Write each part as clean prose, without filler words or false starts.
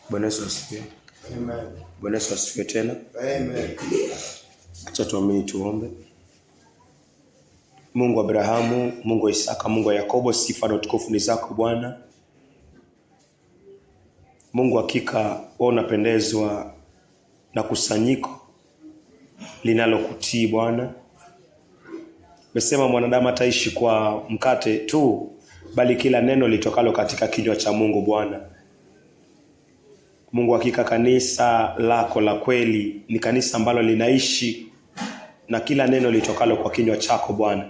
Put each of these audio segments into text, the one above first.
Bwana Yesu asifiwe. Amen. Bwana Yesu asifiwe tena. Amen. Acha tuombe. Mungu wa Abrahamu, Mungu wa Isaka, Mungu wa Yakobo, sifa na utukufu ni zako Bwana. Mungu hakika wewe unapendezwa na kusanyiko linalokutii Bwana. Umesema mwanadamu ataishi kwa mkate tu, bali kila neno litokalo katika kinywa cha Mungu Bwana. Mungu hakika kanisa lako la kweli ni kanisa ambalo linaishi na kila neno litokalo kwa kinywa chako Bwana.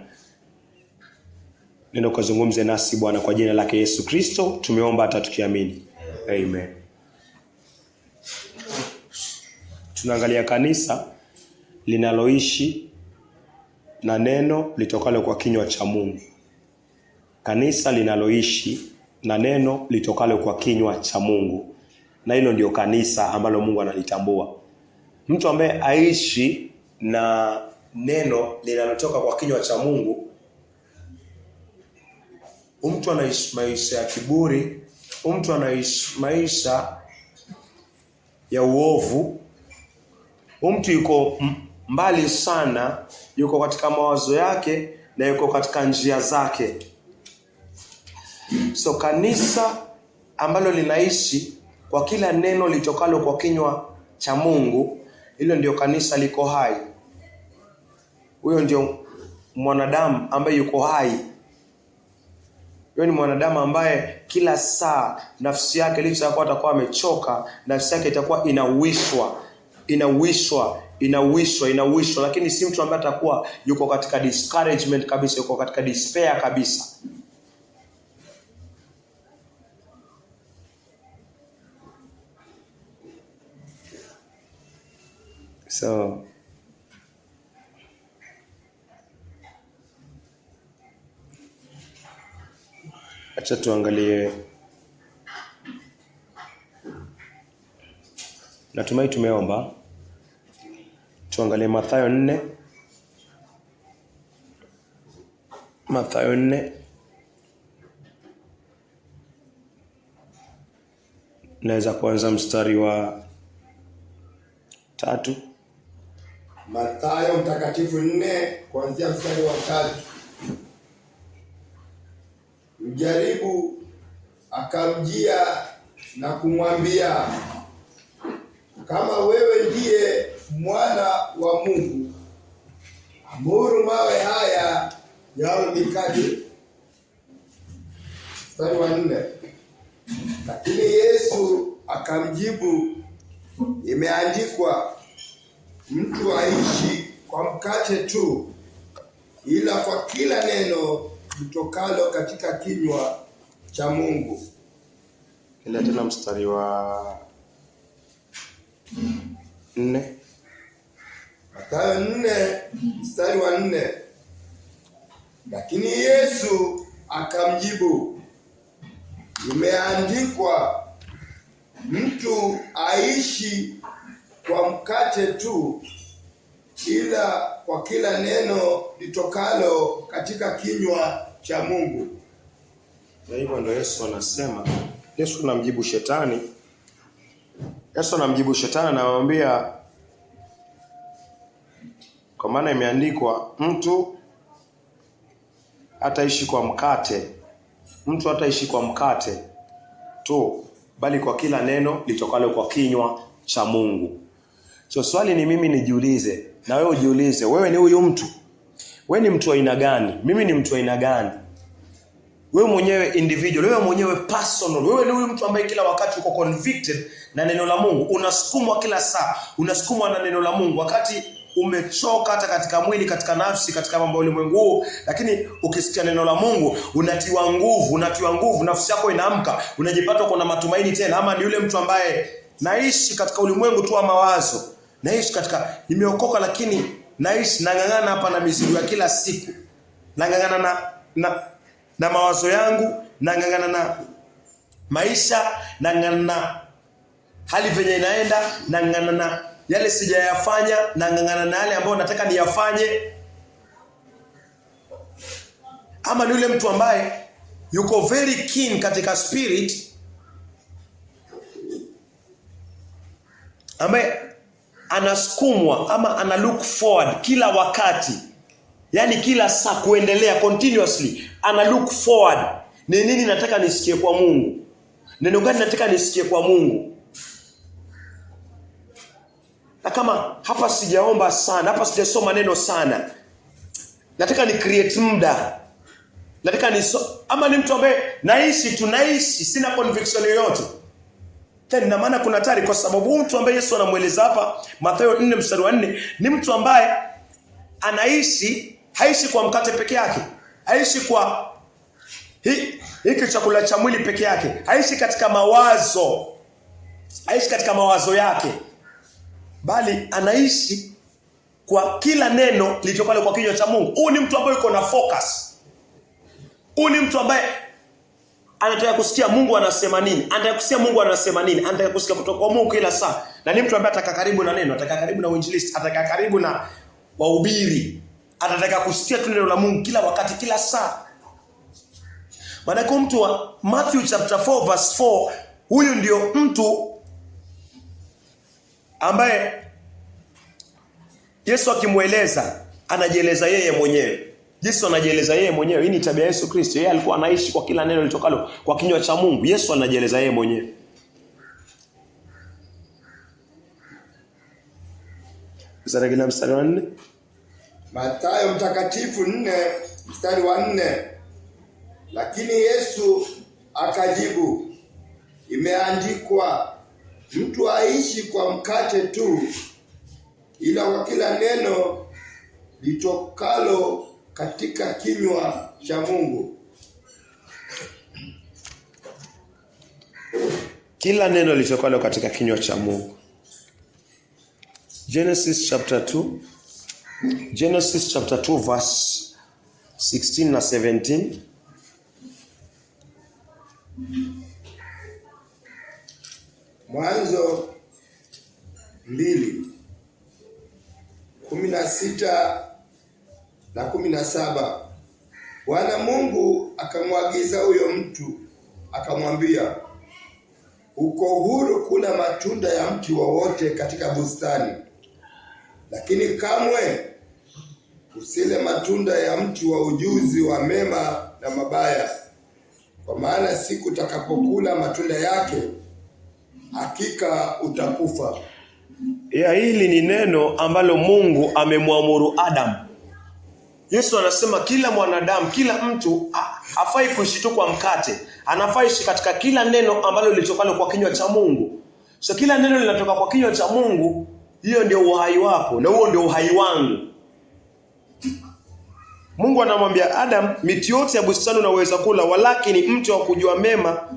Neno kuzungumze nasi Bwana kwa jina lake Yesu Kristo tumeomba hata tukiamini. Amen. Tunaangalia kanisa linaloishi na neno litokalo kwa kinywa cha Mungu. Kanisa linaloishi na neno litokalo kwa kinywa cha Mungu. Na hilo ndio kanisa ambalo Mungu analitambua. Mtu ambaye aishi na neno linalotoka kwa kinywa cha Mungu, mtu anaishi maisha ya kiburi, mtu anaishi maisha ya uovu, mtu yuko mbali sana, yuko katika mawazo yake na yuko katika njia zake. So kanisa ambalo linaishi kwa kila neno litokalo kwa kinywa cha Mungu, hilo ndio kanisa liko hai. Huyo ndio mwanadamu ambaye yuko hai. Huyo ni mwanadamu ambaye kila saa nafsi yake licha ya kuwa atakuwa amechoka, nafsi yake itakuwa inawishwa, lakini si mtu ambaye atakuwa yuko katika discouragement kabisa, yuko katika despair kabisa. So acha tuangalie. Natumai tumeomba. Tuangalie Mathayo 4. Mathayo 4. Naweza kuanza mstari wa 3. Mathayo mtakatifu 4 kuanzia mstari wa 3. Mjaribu akamjia na kumwambia, kama wewe ndiye mwana wa Mungu, amuru mawe haya yawe mikate. Mstari wa 4. Lakini Yesu akamjibu, imeandikwa, mtu aishi kwa mkate tu, ila kwa kila neno litokalo katika kinywa cha Mungu. Ile tena mstari wa 4. Mathayo 4 mstari wa 4. Lakini Yesu akamjibu, imeandikwa, mtu aishi kwa mkate tu, ila kwa kila neno litokalo katika kinywa cha Mungu. Na hivyo ndio Yesu anasema. Yesu anamjibu shetani. Yesu anamjibu shetani, anamwambia, kwa maana imeandikwa, mtu hataishi kwa mkate. Mtu hataishi kwa mkate tu, bali kwa kila neno litokalo kwa kinywa cha Mungu. So swali ni mimi nijiulize, na wewe ujiulize, wewe ni huyu mtu? Wewe ni mtu wa aina gani? Mimi ni mtu wa aina gani? Wewe mwenyewe individual, wewe mwenyewe personal. Wewe ni huyu mtu ambaye kila wakati uko convicted na neno la Mungu, unasukumwa kila saa, unasukumwa na neno la Mungu wakati umechoka hata katika mwili, katika nafsi, katika mambo ya ulimwengu huu, lakini ukisikia neno la Mungu unatiwa nguvu, nafsi yako inaamka, unajipata uko na matumaini tena. Ama ni yule mtu ambaye naishi katika ulimwengu tu wa mawazo, naishi katika, nimeokoka lakini naishi nang'ang'ana hapa na mizigo ya kila siku, nang'ang'ana na mawazo yangu, nang'ang'ana na maisha, nang'ang'ana na hali venye inaenda, nang'ang'ana na yale sijayafanya, nang'ang'ana na yale ambayo nataka niyafanye. Ama ni yule mtu ambaye yuko very keen katika spirit, ambaye anasukumwa ama ana look forward kila wakati, yani kila saa kuendelea continuously, ana look forward. Ni nini nataka nisikie kwa Mungu? Neno gani nataka nisikie kwa Mungu? Na kama hapa sijaomba sana, hapa sijasoma neno sana, nataka ni create muda. Nataka ama ni mtu ambaye naishi, sina conviction yoyote. Tena na maana kuna hatari, kwa sababu mtu ambaye Yesu anamueleza hapa Mathayo 4:4 ni mtu ambaye haishi kwa mkate peke yake. Haishi kwa hiki chakula cha mwili peke yake. Haishi katika mawazo. Haishi katika mawazo yake. Bali anaishi kwa kila neno litokalo kwa kinywa cha Mungu. Huyu ni mtu ambaye yuko na focus. Huyu ni mtu ambaye anataka kusikia Mungu anasema nini. Anataka kusikia Mungu anasema nini. Anataka kusikia kutoka kwa Mungu kila saa. Na ni mtu ambaye ataka karibu na neno, ataka karibu na uinjilisti, ataka karibu na wahubiri. Anataka kusikia tu neno la Mungu kila wakati, kila saa. Maana kwa mtu wa Matthew chapter 4 verse 4, huyu ndio mtu ambaye Yesu akimueleza, anajieleza yeye mwenyewe. Yesu anajieleza yeye mwenyewe. Hii ni tabia ya Yesu Kristo. Yeye alikuwa anaishi kwa kila neno litokalo kwa kinywa cha Mungu. Yesu anajieleza yeye mwenyewe. Mstari wa 4. Mathayo mtakatifu 4 mstari wa 4. Lakini Yesu akajibu, imeandikwa, mtu aishi kwa mkate tu, ila kwa kila neno litokalo katika kinywa cha Mungu. Kila neno litokalo katika kinywa cha Mungu. Genesis chapter 2 verse 16 na 17. Mwanzo 2:16 na 17. Bwana Mungu akamwagiza huyo mtu, akamwambia, uko huru kula matunda ya mti wowote katika bustani, lakini kamwe usile matunda ya mti wa ujuzi wa mema na mabaya, kwa maana siku utakapokula matunda yake hakika utakufa. Hili ni neno ambalo Mungu amemwamuru Adam. Yesu anasema kila mwanadamu, kila mtu hafai kuishi tu kwa mkate. Anafaa ishi katika kila neno ambalo litokalo kwa kinywa cha Mungu. So kila neno linatoka kwa kinywa cha Mungu, hiyo ndio uhai wako na huo ndio uhai wangu. Mungu anamwambia Adam, miti yote ya bustani unaweza kula, walakini mti wa kujua mema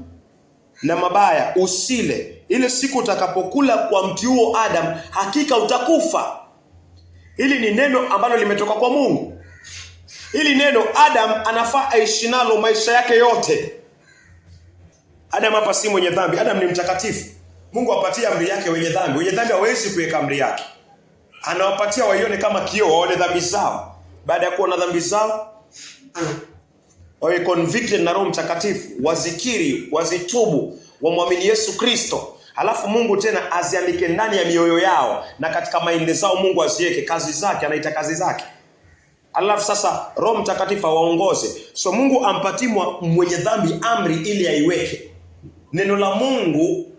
na mabaya usile. Ile siku utakapokula kwa mti huo Adam, hakika utakufa. Hili ni neno ambalo limetoka kwa Mungu. Hili neno Adam anafaa aishi nalo maisha yake yote. Adam hapa si mwenye dhambi, Adam ni mtakatifu. Mungu apatia amri yake wenye dhambi. Wenye dhambi hawezi kuweka amri yake. Anawapatia waione kama kioo, waone dhambi zao. Baada ya kuona dhambi zao, wawe convicted na Roho Mtakatifu, wazikiri, wazitubu, wamwamini Yesu Kristo. Halafu Mungu tena aziandike ndani ya mioyo yao, na katika maindi zao Mungu aziweke kazi zake, anaita kazi zake. Halafu sasa Roho Mtakatifu waongoze. So Mungu ampatie mwenye dhambi amri ili aiweke. Neno la Mungu,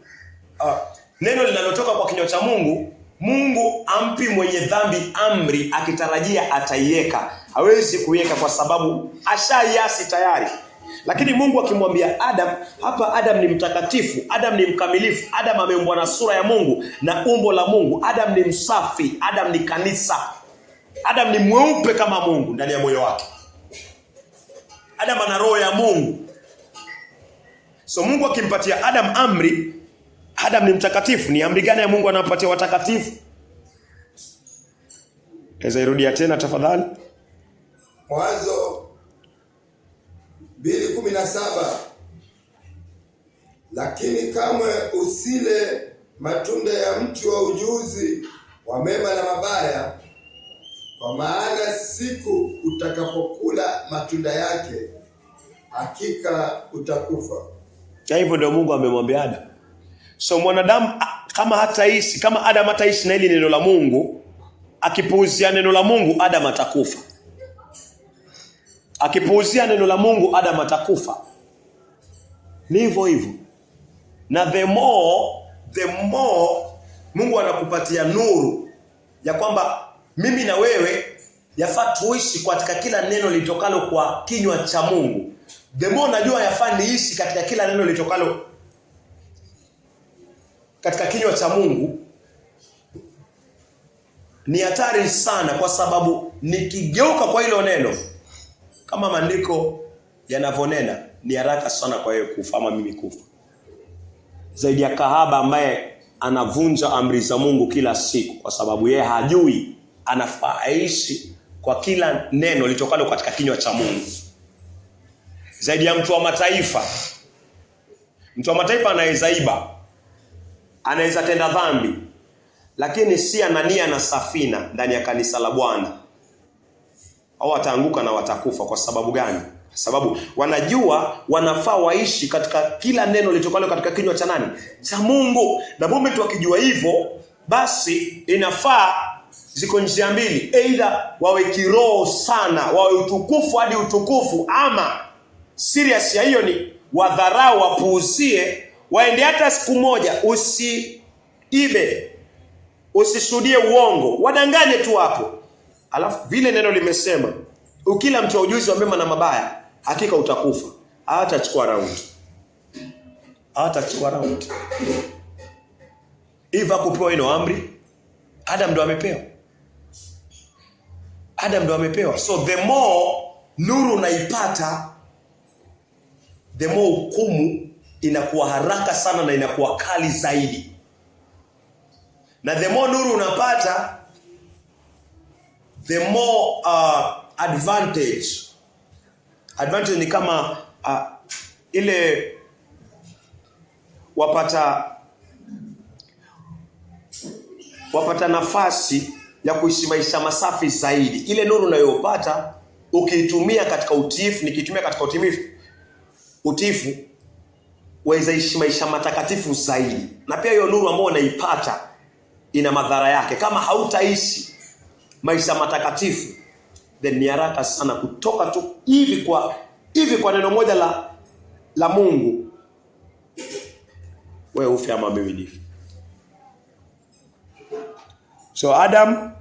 neno linalotoka kwa kinywa cha Mungu, Mungu ampi mwenye dhambi amri akitarajia ataiweka. Hawezi kuiweka kwa sababu ashaiasi tayari. Lakini Mungu akimwambia Adam, hapa Adam ni mtakatifu, Adam ni mkamilifu, Adam ameumbwa na sura ya Mungu na umbo la Mungu, Adam ni msafi, Adam ni kanisa, Adam ni mweupe kama Mungu ndani ya moyo wake, Adam ana roho ya Mungu. So Mungu akimpatia Adam amri, Adam ni mtakatifu. Ni amri gani ya Mungu anampatia watakatifu? Naweza irudia tena tafadhali? Mwanzo 2:17. Lakini kamwe usile matunda ya mti wa ujuzi wa mema na mabaya, kwa maana siku utakapokula matunda yake hakika utakufa. Na hivyo ndio Mungu amemwambia Adam. So mwanadamu kama Adam hataishi na hili neno la Mungu, akipuuzia neno la Mungu, Adam atakufa. Akipuuzia neno la Mungu, Adam atakufa. Ni hivyo. Na the more Mungu anakupatia nuru ya kwamba mimi na wewe yafaa tuishi katika kila neno litokalo kwa kinywa cha Mungu. The more najua yafaa niishi katika kila neno litokalo katika kinywa cha Mungu, ni hatari sana, kwa sababu nikigeuka kwa hilo neno kama maandiko yanavonena, ni haraka sana kwa yeye kufa ama mimi kufa. Zaidi ya kahaba ambaye anavunja amri za Mungu kila siku kwa sababu yeye hajui anafaa aishi kwa kila neno litokalo katika kinywa cha Mungu. Zaidi ya mtu wa mataifa. Mtu wa mataifa anaweza iba, anaweza tenda dhambi, lakini si Anania na Safina ndani ya kanisa la Bwana. Au wataanguka na watakufa. Kwa sababu gani? Kwa sababu wanajua wanafaa waishi katika kila neno litokalo katika kinywa cha nani? Cha Mungu. Na mume tu akijua hivyo, basi inafaa ziko njia mbili. Either wawe kiroho sana, wawe utukufu hadi utukufu, ama serious ya hiyo ni wadharau, wapuuzie, waende hata siku moja usiibe, usishuhudie uongo, wadanganye tu hapo. Alafu vile neno limesema, ukila mtu wa ujuzi wa mema na mabaya, hakika utakufa. Hatachukua round. Eva kupewa ino amri, Adam ndo amepewa. So the more nuru unaipata, the more hukumu inakuwa haraka sana na inakuwa kali zaidi. Na the more nuru unapata, the more advantage ni kama ile wapata nafasi ya kuishi maisha masafi zaidi. Ile nuru unayopata ukiitumia katika utiifu, nikitumia katika utiifu, waweza ishi maisha matakatifu zaidi. Na pia hiyo nuru ambayo unaipata ina madhara yake. Kama hautaishi maisha matakatifu, then ni haraka sana kutoka tu hivi kwa neno moja la Mungu, wewe ufe ama mimi nife. So Adam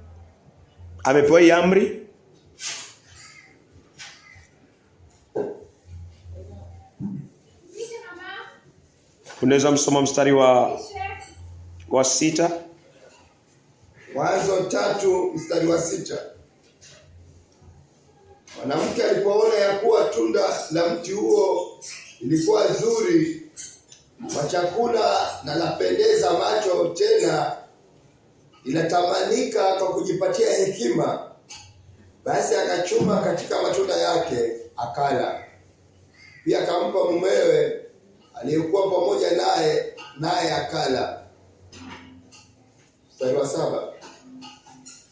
amepewa hii amri. Unaweza msoma mstari wa 6. Mwanzo 3 mstari wa 6. Mwanamke alipoona ya kuwa tunda la mti huo lilikuwa zuri kwa chakula na lapendeza macho, tena inatamanika kwa kujipatia hekima, basi akachuma katika matunda yake akala. Pia akampa mumewe aliyekuwa pamoja naye akala. Mstari wa 7.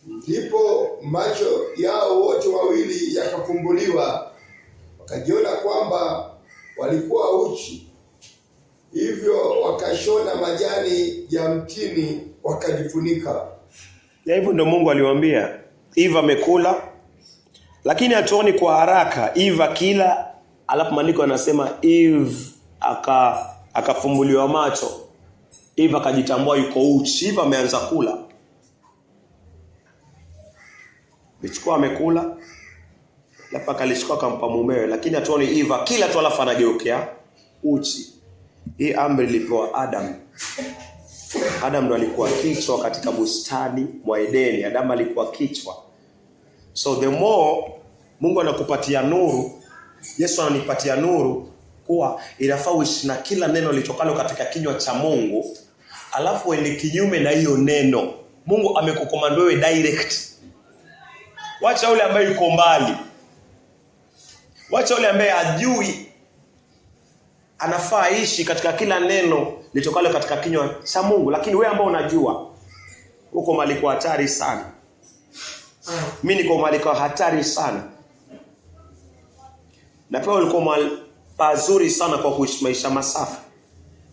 Ndipo macho yao wote wawili yakafumbuliwa, wakajiona kwamba walikuwa uchi. Hivyo wakashona majani ya mtini wakajifunika. Na hivyo ndio Mungu aliwaambia. Eva amekula, lakini hatuoni kwa haraka Eva kila, alafu maandiko yanasema Eve akafumbuliwa macho. Eva akajitambua yuko uchi. Eva ameanza kula. Bichukua amekula, alafu akalichukua akampa mumewe, lakini hatuoni Eva kila tu alafu anageukea uchi. Hii amri ilipewa Adam. Adam ndo alikuwa kichwa katika bustani mwa Edeni. Adam alikuwa kichwa. So the more Mungu anakupatia nuru, Yesu ananipatia nuru kuwa inafaa uishi na kila neno litokalo katika kinywa cha Mungu, alafu uende kinyume na hiyo neno. Mungu amekukomanda wewe direct. Wacha yule ambaye yuko mbali. Wacha yule ambaye hajui anafaa ishi katika kila neno litokalo katika kinywa cha Mungu. Lakini wewe ambao unajua, uko mahali kwa hatari sana. Mimi niko mahali kwa hatari sana. Na pia ulikuwa mahali pazuri sana kwa kuishi maisha masafi.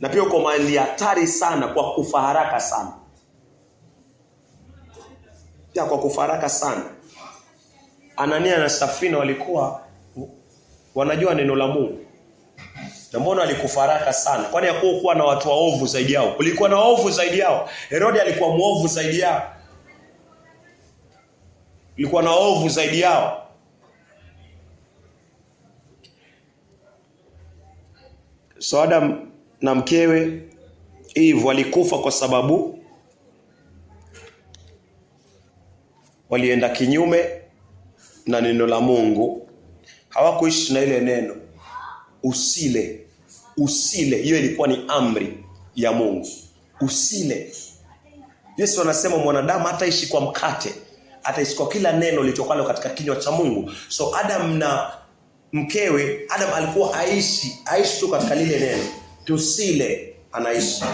na pia uko mahali hatari sana kwa kufa haraka sana. Pia kwa kufa haraka sana. Anania na Safina walikuwa wanajua neno la Mungu. Na mbona alikufa haraka sana? Kwani hakuwa na watu waovu zaidi yao? Kulikuwa na waovu zaidi yao. Herode alikuwa muovu zaidi yao. Kulikuwa na waovu zaidi yao. So Adam na mkewe Eve walikufa kwa sababu walienda kinyume na neno la Mungu. Hawakuishi na ile neno. Usile. Hiyo ilikuwa ni amri ya Mungu. Usile. Yesu anasema mwanadamu hataishi kwa mkate, ataishi kwa kila neno litokalo katika kinywa cha Mungu. So Adam na mkewe, Adam alikuwa aishi tu katika lile neno. Tusile, anaishi.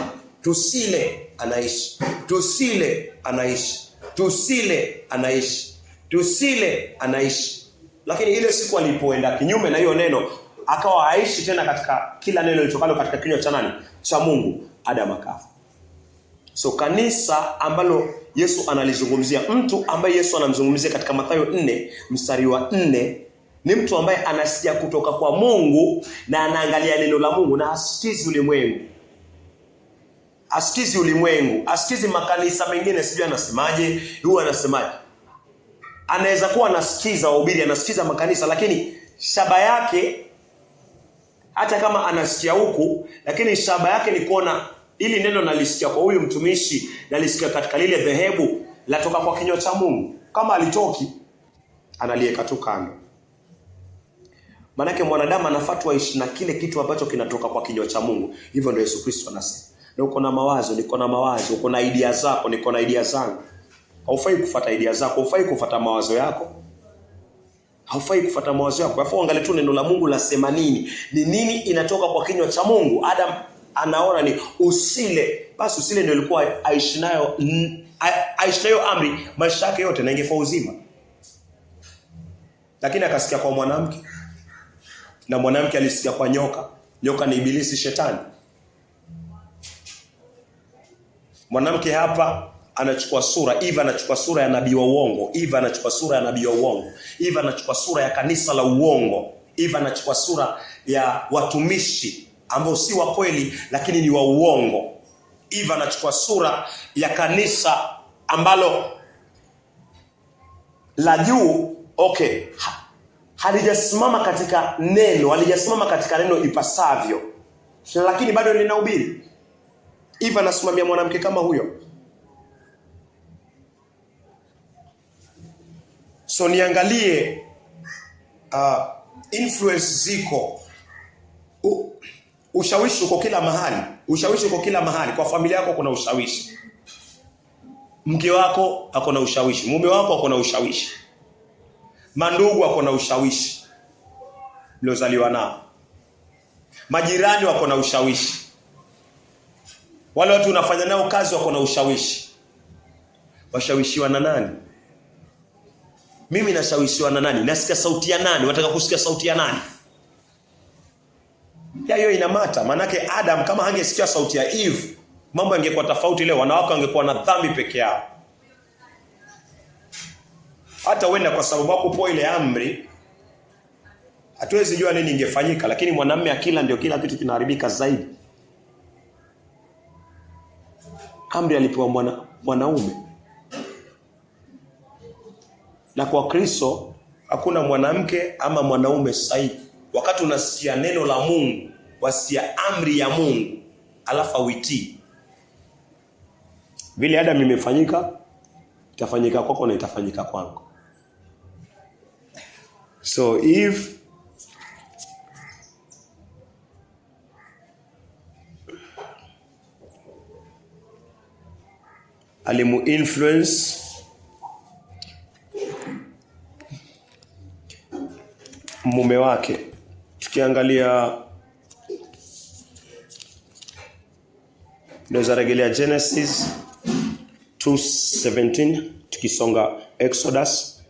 Tusile, anaishi. Tusile, anaishi. Tusile, anaishi. Tusile, anaishi. Lakini ile siku alipoenda kinyume na hiyo neno, akawa haishi tena katika kila neno litokalo katika kinywa cha nani? Cha Mungu. Adam akafa. So kanisa ambalo Yesu analizungumzia, mtu ambaye Yesu anamzungumzia katika Mathayo 4 mstari wa 4, ni mtu ambaye anasikia kutoka kwa Mungu na anaangalia neno la Mungu na asikizi ulimwengu. Asikizi ulimwengu, asikizi makanisa mengine sijui anasemaje, huyu anasemaje. Anaweza kuwa anasikiza wahubiri, anasikiza makanisa, lakini shaba yake, hata kama anasikia huku, lakini shaba yake ni kuona ili neno nalisikia kwa huyu mtumishi, nalisikia katika lile dhehebu, latoka kwa kinywa cha Mungu. Kama alitoki, analieka tu kando. Manake mwanadamu anafuatwa aishi na kile kitu ambacho kinatoka kwa kinywa cha Mungu. Hivyo ndio Yesu Kristo anasema. Na uko na mawazo, niko na mawazo, uko na idea zako, niko na idea zangu. Haufai kufuata idea zako, haufai kufuata mawazo yako. Haufai kufuata mawazo yako. Afua angalia tu neno la Mungu lasema nini. Ni nini inatoka kwa kinywa cha Mungu. Adam anaona ni usile. Basi usile ndio ilikuwa aishi nayo amri maisha yake yote na ingefaa uzima. Lakini akasikia kwa mwanamke. Na mwanamke alisikia kwa nyoka. Nyoka ni ibilisi, shetani. Mwanamke hapa anachukua sura, Eva anachukua sura ya nabii wa uongo. Eva anachukua sura ya nabii wa uongo. Eva anachukua sura ya kanisa la uongo. Eva anachukua sura ya watumishi ambao si wa kweli lakini ni wa uongo. Eva anachukua sura ya kanisa ambalo la juu, halijasimama katika neno, ipasavyo, lakini bado linahubiri. Eva anasimamia mwanamke kama huyo. So niangalie influence ziko. Ushawishi uko kila mahali. Ushawishi uko kila mahali. Kwa familia yako kuna ushawishi. Mke wako ako na ushawishi. Mume wako ako na ushawishi. Mandugu ako na ushawishi mliozaliwa nao. Majirani wako na ushawishi. Wale watu unafanya nao kazi wako na ushawishi. Washawishiwa na nani? Mimi nashawishiwa na nani? Nasikia sauti ya nani? Wataka kusikia sauti ya nani? Hiyo inamata. Manake Adam kama hangesikia sauti ya Eve, mambo yangekuwa tofauti leo. Wanawake wangekuwa na dhambi peke yao. Hata wenda kwa sababu hakupo ile amri, hatuwezi jua nini ingefanyika, lakini mwanamume akila ndio kila kitu kinaharibika zaidi. Amri alipewa mwanaume. Na kwa Kristo hakuna mwanamke ama mwanaume sahihi. Wakati unasikia neno la Mungu, wasikia amri ya Mungu, alafu uitii. Vile Adam imefanyika, itafanyika kwako na itafanyika kwangu. So Eve alimu influence mume wake. Tukiangalia Naweza rejelea Genesis 2:17, tukisonga Exodus.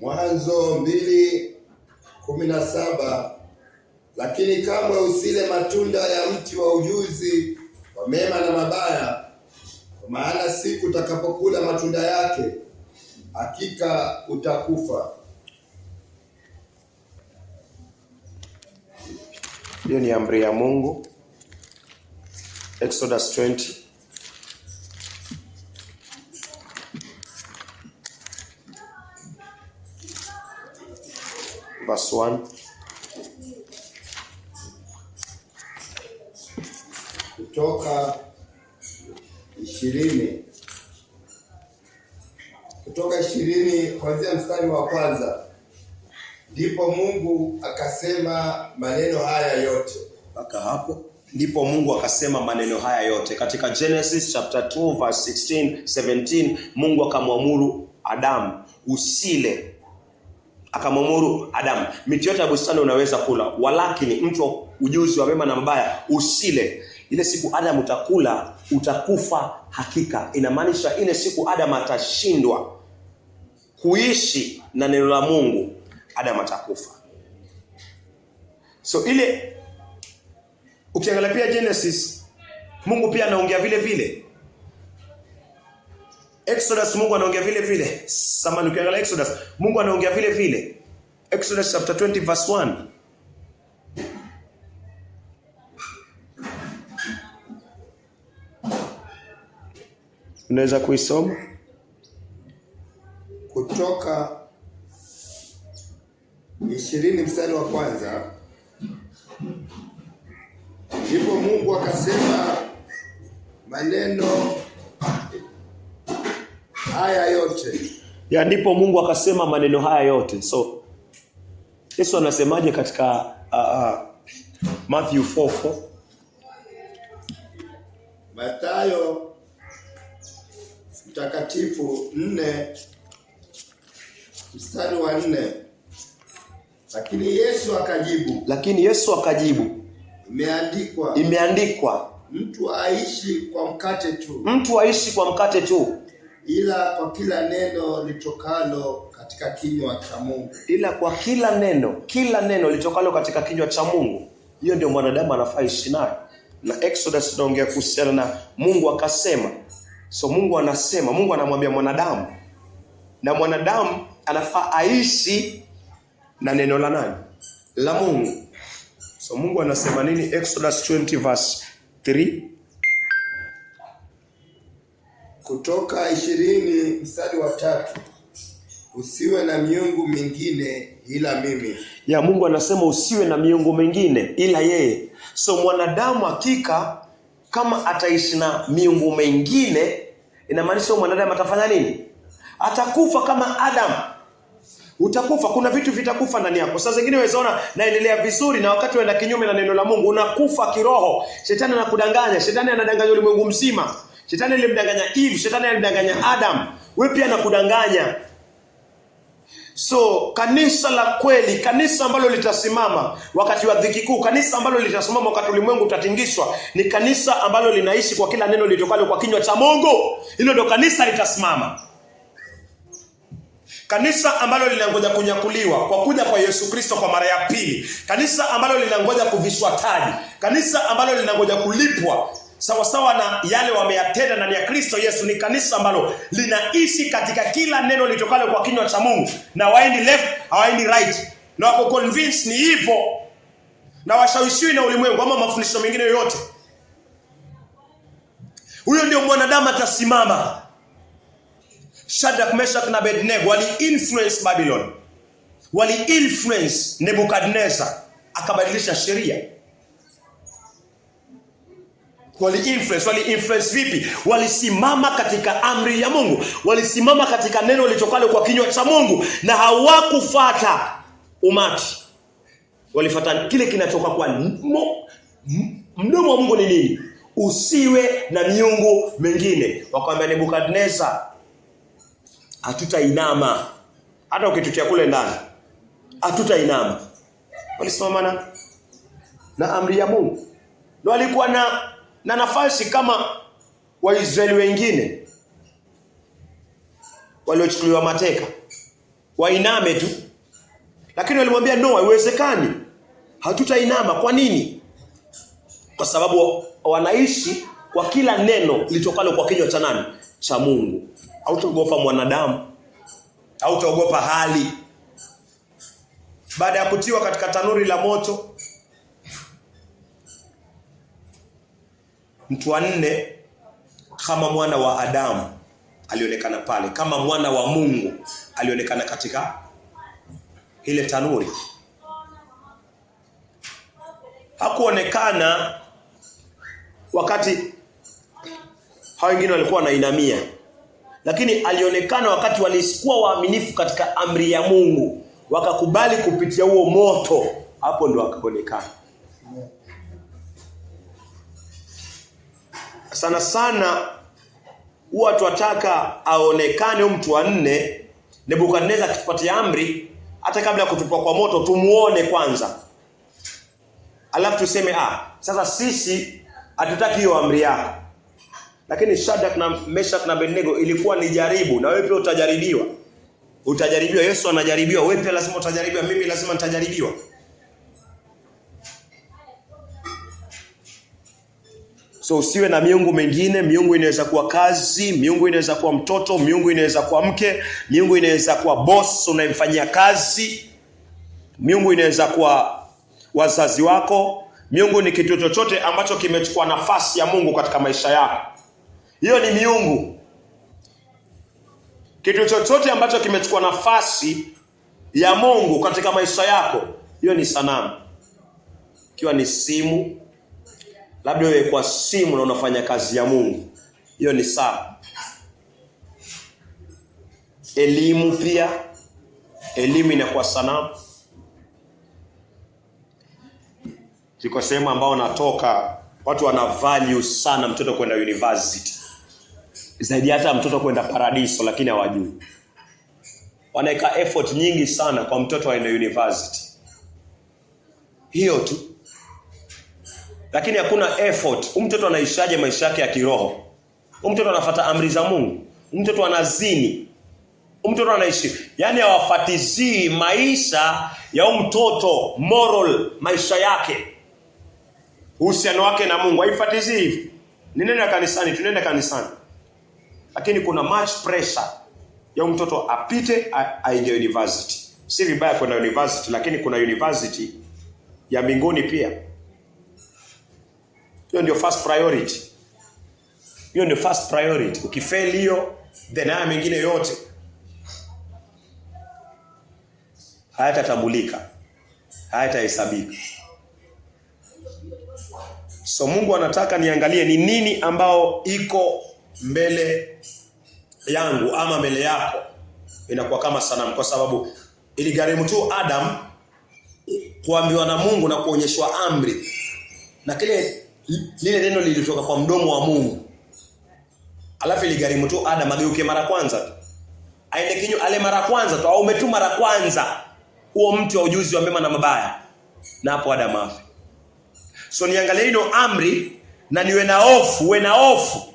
Mwanzo 2:17 Lakini kamwe usile matunda ya mti wa ujuzi wa mema na mabaya, kwa maana siku utakapokula matunda yake hakika utakufa. Hiyo ni amri ya Mungu. Exodus 20 verse 1. Kutoka 20 kuanzia mstari wa kwanza. Ndipo Mungu akasema maneno haya yote. Mpaka hapo ndipo Mungu akasema maneno haya yote. Katika Genesis chapter 2 verse 16, 17, Mungu akamwamuru Adamu usile. Akamwamuru Adamu, miti yote ya bustani unaweza kula, walakini mti wa ujuzi wa mema na mabaya usile. Ile siku Adamu utakula, utakufa hakika. Inamaanisha ile siku Adamu atashindwa kuishi na neno la Mungu, Adamu atakufa. So ile ukiangalia pia Genesis, Mungu pia anaongea vile vile. Exodus Mungu anaongea vile vile. Samahani, ukiangalia Exodus Mungu anaongea vile vile. Exodus chapter 20 verse 1. Unaweza kuisoma? Kutoka 20 mstari wa kwanza. Ndipo Mungu akasema maneno haya yote. Ya ndipo Mungu akasema maneno haya yote. So Yesu anasemaje katika Matthew 4:4? Mathayo mtakatifu 4 mstari wa 4. Lakini Yesu akajibu, imeandikwa, mtu aishi kwa mkate tu, ila kwa kila neno litokalo katika kinywa cha Mungu. Ila kwa kila neno litokalo katika kinywa cha Mungu. Hiyo ndio mwanadamu anafaa ishi nayo. Na Exodus tunaongea kuhusiana na Mungu akasema. So Mungu anasema, Mungu anamwambia mwanadamu, na mwanadamu anafaa aishi na neno la nani? La Mungu. So Mungu anasema nini? Exodus 20 verse 3. Kutoka 20 mstari wa 3. Usiwe na miungu mingine ila mimi. Ya Mungu anasema usiwe na miungu mingine ila yeye. So mwanadamu hakika kama ataishi na miungu mingine, inamaanisha mwanadamu atafanya nini? Atakufa kama Adam. Utakufa, kuna vitu vitakufa ndani yako. Sasa zingine wezaona naendelea vizuri, na wakati unaenda kinyume na neno la Mungu unakufa kiroho. Shetani anakudanganya, shetani anadanganya ulimwengu mzima. Shetani alimdanganya Eve, shetani alimdanganya Adam. Wewe pia anakudanganya. So kanisa la kweli, kanisa ambalo litasimama wakati wa dhiki kuu, kanisa ambalo litasimama wakati ulimwengu utatingishwa, ni kanisa ambalo linaishi kwa kila neno litokalo kwa kinywa cha Mungu. Hilo ndio kanisa litasimama. Kanisa ambalo linangoja kunyakuliwa kwa kuja kwa Yesu Kristo kwa mara ya pili. Kanisa ambalo linangoja kuvishwa taji. Kanisa ambalo linangoja kulipwa sawa sawa na yale wameyatenda ndani ya Kristo Yesu. Ni kanisa ambalo linaishi katika kila neno litokalo kwa kinywa cha Mungu, na waendi left, hawaendi right, na wako convinced ni hivyo, na washawishiwi na ulimwengu ama mafundisho mengine yoyote. Huyo ndio mwanadamu atasimama. Shadrach, Meshach na Abednego wali-influence Babylon. Wali-influence Nebukadnezar, akabadilisha sheria. Wali-influence vipi? Walisimama katika amri ya Mungu. Walisimama katika neno litokalo kwa kinywa cha Mungu, na hawakufuata umati. Walifuata kile kinachoka kwa mdomo wa Mungu. Ni nini? Usiwe na miungu mingine. Wakamwambia Nebukadnezar, hatutainama hata ukitutia kule ndani, hatutainama. Walisimama na amri ya Mungu. Ndio walikuwa na nafasi kama Waisraeli wengine waliochukuliwa mateka, wainame tu. Lakini walimwambia no, haiwezekani. Hatutainama. Kwa nini? Kwa sababu wanaishi kwa kila neno litokalo kwa kinywa cha nani? Cha Mungu. Hautaogopa mwanadamu, hautaogopa hali. Baada ya kutiwa katika tanuri la moto, mtu wa nne kama mwana wa Adamu alionekana pale, kama mwana wa Mungu alionekana katika ile tanuri. Hakuonekana wakati hao wengine walikuwa wanainamia, lakini alionekana wakati walikuwa waaminifu katika amri ya Mungu, wakakubali kupitia huo moto. Hapo ndio akaonekana. Sana sana huwa tunataka aonekane mtu wa nne. Nebukadneza akitupatia amri, hata kabla ya kutupwa kwa moto tumuone kwanza, alafu tuseme sasa sisi hatutaki hiyo amri yako. Lakini Shadrach na Meshach na Abednego ilikuwa ni jaribu, na wewe pia utajaribiwa. Utajaribiwa. Yesu anajaribiwa, wewe pia lazima utajaribiwa, mimi lazima nitajaribiwa. So usiwe na miungu mengine. Miungu inaweza kuwa kazi, miungu inaweza kuwa mtoto, miungu inaweza kuwa mke, miungu inaweza kuwa boss unayemfanyia kazi, miungu inaweza kuwa wazazi wako. Miungu ni kitu chochote ambacho kimechukua nafasi ya Mungu katika maisha yako. Hiyo ni miungu. Kitu chochote ambacho kimechukua nafasi ya Mungu katika maisha yako, hiyo ni sanamu. Ikiwa ni simu, labda wewe kwa simu na unafanya kazi ya Mungu, hiyo ni sawa. Elimu pia, elimu inakuwa sanamu. Ziko sehemu ambao natoka, watu wana value sana mtoto kwenda university, zaidi hata mtoto kwenda paradiso, lakini hawajui. Wanaeka effort nyingi sana kwa mtoto aende university, hiyo tu. Lakini hakuna effort. Mtoto anaishaje maisha yake ya kiroho? Mtoto anafuata amri za Mungu. Mtoto anazini. Mtoto anaishi. Yaani hawafatizii maisha ya mtoto, moral maisha yake, uhusiano wake na Mungu. Haifatizii hivi. Ninaenda kanisani, tunaenda kanisani, lakini kuna much pressure ya mtoto apite aende university. Si vibaya kwenda university, lakini kuna university ya mbinguni pia. Hiyo ndio first priority. Hiyo ndio first priority. Ukifail hiyo, then haya mengine yote hayatatambulika, hayatahesabika. So Mungu anataka niangalie ni nini ambao iko mbele yangu ama mbele yako inakuwa kama sanamu, kwa sababu iligharimu tu Adam kuambiwa na Mungu na kuonyeshwa amri, na lile neno lilitoka kwa mdomo wa Mungu. Alafu iligharimu tu Adam ageuke mara kwanza tu, aende kinyo ale mara kwanza tu, au umetu mara kwanza huo mtu wa ujuzi wa mema na mabaya, na hapo Adam afi. So niangalie hilo amri na niwe na hofu,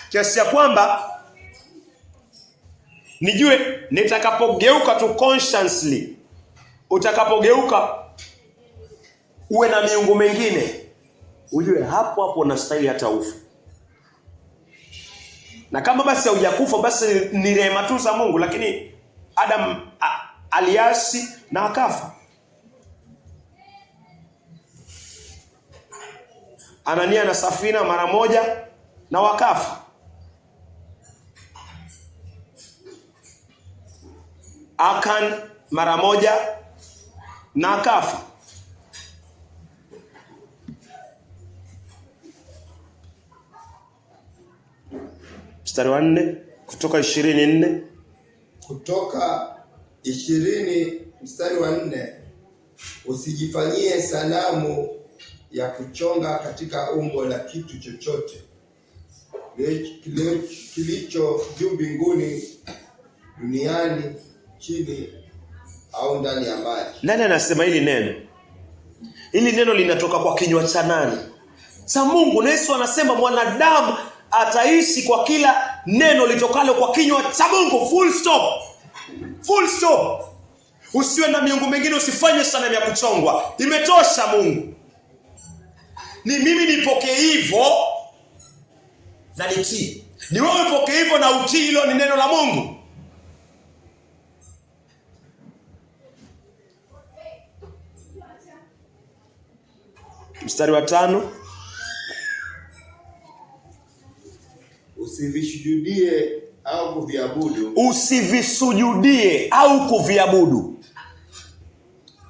kiasi ya kwamba nijue nitakapogeuka tu consciously, utakapogeuka uwe na miungu mengine, ujue hapo unastahili hata ufu. Na kama basi hujakufa, basi ni rehema tu za Mungu. Lakini Adam aliasi na akafa. Anania na Safina mara moja na wakafa. Akan mara moja na akafa. Mstari wa 4 Kutoka 24. Kutoka 20 mstari wa 4. Usijifanyie sanamu ya kuchonga katika umbo la kitu chochote kilicho juu mbinguni, duniani, chini au ndani ya maji. Nani anasema hili neno? Hili neno linatoka kwa kinywa cha nani? Cha Mungu. Na Yesu anasema mwanadamu ataishi kwa kila neno litokalo kwa kinywa cha Mungu. Full stop. Full stop. Usiwe na miungu mingine, usifanye sanamu ya kuchongwa. Imetosha Mungu. Ni mimi nipokee hivyo na nitii. Ni wewe upokee hivyo na utii, hilo ni neno la Mungu. Mstari wa 5. Usivisujudie au kuviabudu. Usivisujudie au kuviabudu.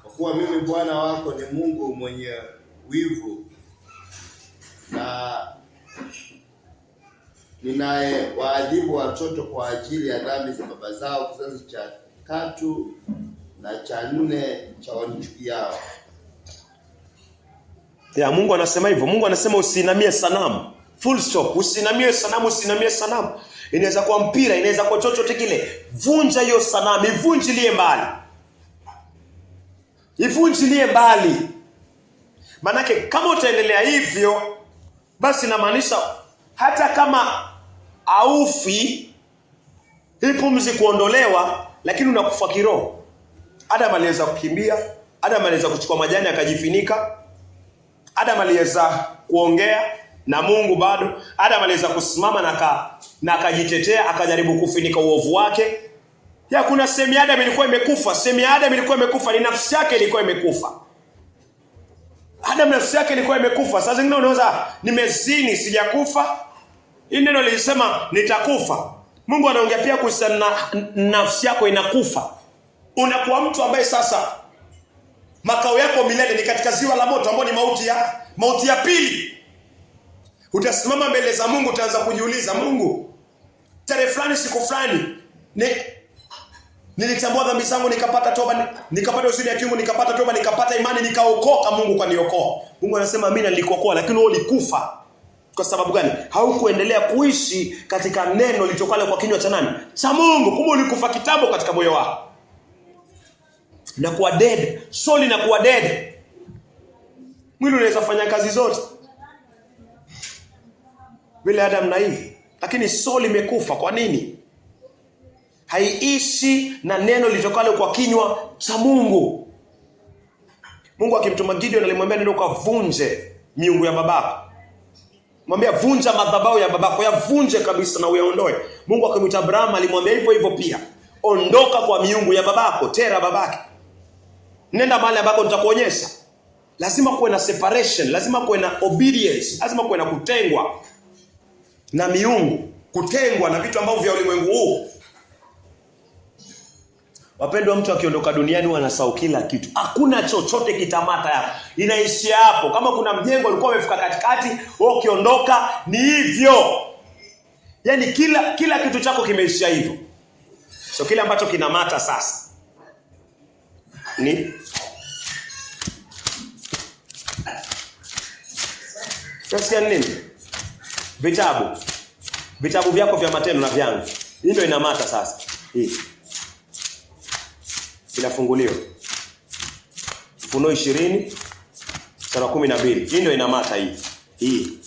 Kwa kuwa mimi Bwana wako ni Mungu mwenye wivu, na ninaye waadhibu watoto kwa ajili ya dhambi za baba zao, kizazi cha 3 na cha 4 cha wanichukiao. Ya Mungu anasema hivyo. Mungu anasema usinamie sanamu. Full stop. Usinamie sanamu, usinamie sanamu. Inaweza kuwa mpira, inaweza kuwa chochote kile. Vunja hiyo sanamu, ivunjilie mbali. Ivunjilie mbali. Manake kama utaendelea hivyo, basi inamaanisha hata kama aufi, hii pumzi kuondolewa, lakini unakufa kiroho. Adam aliweza kukimbia, Adam aliweza kuchukua majani akajifinika, Adam aliweza kuongea na Mungu bado, Adam aliweza kusimama na akajitetea, akajaribu kufinika uovu wake. Ya kuna sehemu ya Adam ilikuwa imekufa, sehemu ya Adam ilikuwa imekufa, ni nafsi yake ilikuwa imekufa. Adam nafsi yake ilikuwa imekufa. Sasa zingine unaweza nimezini sijakufa. Hii neno lilisema nitakufa. Mungu anaongea pia kuhusiana na nafsi yako inakufa. Unakuwa mtu ambaye sasa makao yako milele ni katika ziwa la moto ambao ni mauti ya pili. Utasimama mbele za Mungu, utaanza kujiuliza, Mungu, tarehe fulani siku fulani nilitambua dhambi zangu, nikapata toba, nikapata usiri ya kiungu, nikapata toba, nikapata imani, nikaokoka. Mungu kaniokoa. Mungu anasema mimi nilikokoa, lakini wewe ulikufa. Kwa sababu gani? Haukuendelea kuishi katika neno litokalo kwa kinywa cha nani? Cha Mungu. Kumbe ulikufa kitambo katika moyo wako. Na kuwa dead, soul inakuwa dead. Mwili unaweza fanya kazi zote vile Adam na hivi, lakini soul imekufa. Kwa nini? Haiishi na neno litokalo kwa kinywa cha Mungu. Mungu akimtuma Gideon alimwambia nenda ukavunje miungu ya babako. Mwambia vunja madhabahu ya babako, yavunje kabisa na uyaondoe. Mungu akimwita Abraham alimwambia hivyo hivyo pia. Ondoka kwa miungu ya babako, Tera babake. Nenda mahali ambako nitakuonyesha. Lazima kuwe na separation, lazima kuwe na obedience, lazima kuwe na kutengwa na miungu, kutengwa na vitu ambavyo vya ulimwengu huu. Wapendwa, mtu akiondoka duniani wanasahau kila kitu. Hakuna chochote kitamata hapo. Inaishia hapo. Kama kuna mjengo ulikuwa umefika katikati, wewe ukiondoka ni hivyo. Yaani kila kitu chako kimeishia hivyo. So kile ambacho kinamata sasa ni sasa nini? Vitabu vyako vya matendo na vyangu. Hii ndio inamata sasa. Hii inafunguliwa. Ufunuo 20:12. Hii ndio inamata hii.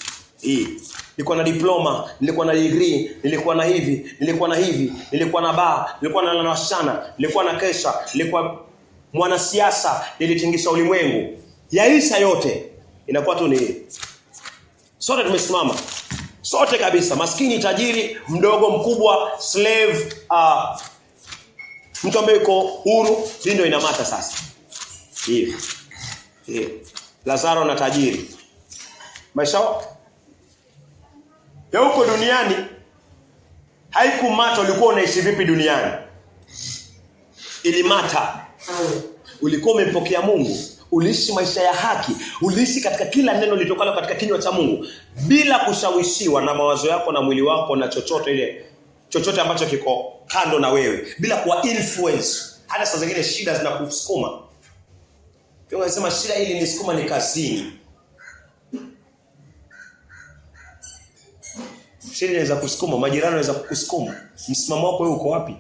Nilikuwa na diploma, nilikuwa na degree, nilikuwa na hivi, nilikuwa na hivi, nilikuwa na baa, nilikuwa na wasichana, nilikuwa na kesha, nilikuwa mwanasiasa, nilitingisha ulimwengu. Yaisha yote. Inakuwa tu ni sote tumesimama. Sote kabisa, maskini, tajiri, mdogo, mkubwa, slave, mtu ambaye yuko huru. Hii ndio inamata sasa. Hii. Lazaro na tajiri. Maisha ya huko duniani haikumata ulikuwa unaishi vipi duniani. Ilimata. Ulikuwa umempokea Mungu, uliishi maisha ya haki, uliishi katika kila neno litokalo katika kinywa cha Mungu bila kushawishiwa na mawazo yako na mwili wako na chochote ambacho kiko kando na wewe, bila kuwa influence. Hata saa zingine shida zinakusukuma. Pia unasema shida hili nisukuma ni kazini. Shida inaweza kusukuma, majirani wanaweza kukusukuma. Msimamo wako wewe uko wapi?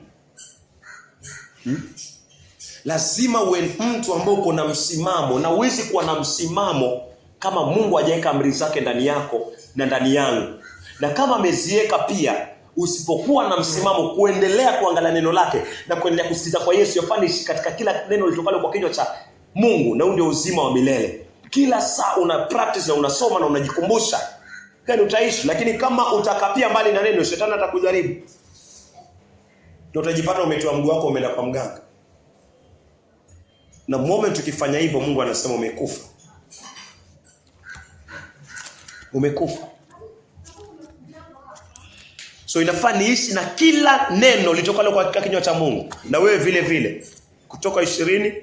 Lazima uwe mtu ambaye uko na msimamo, na uwezi kuwa na msimamo kama Mungu hajaweka amri zake ndani yako na ndani yangu. Na kama ameziweka pia, usipokuwa na msimamo kuendelea kuangalia neno lake na kuendelea kusikiliza kwa Yesu, yafanye ishi katika kila neno litokalo kwa kinywa cha Mungu, na ndio uzima wa milele. Kila saa una practice na unasoma na unajikumbusha, gani utaishi. Lakini kama utakapia mbali na neno, shetani atakujaribu. Ndio utajipata umetoa mguu wako umeenda kwa mganga. Na moment ukifanya hivyo, Mungu anasema umekufa. Umekufa. So inafaa niishi na kila neno litokalo kwa kinywa cha Mungu. Na wewe vile vile. Kutoka 20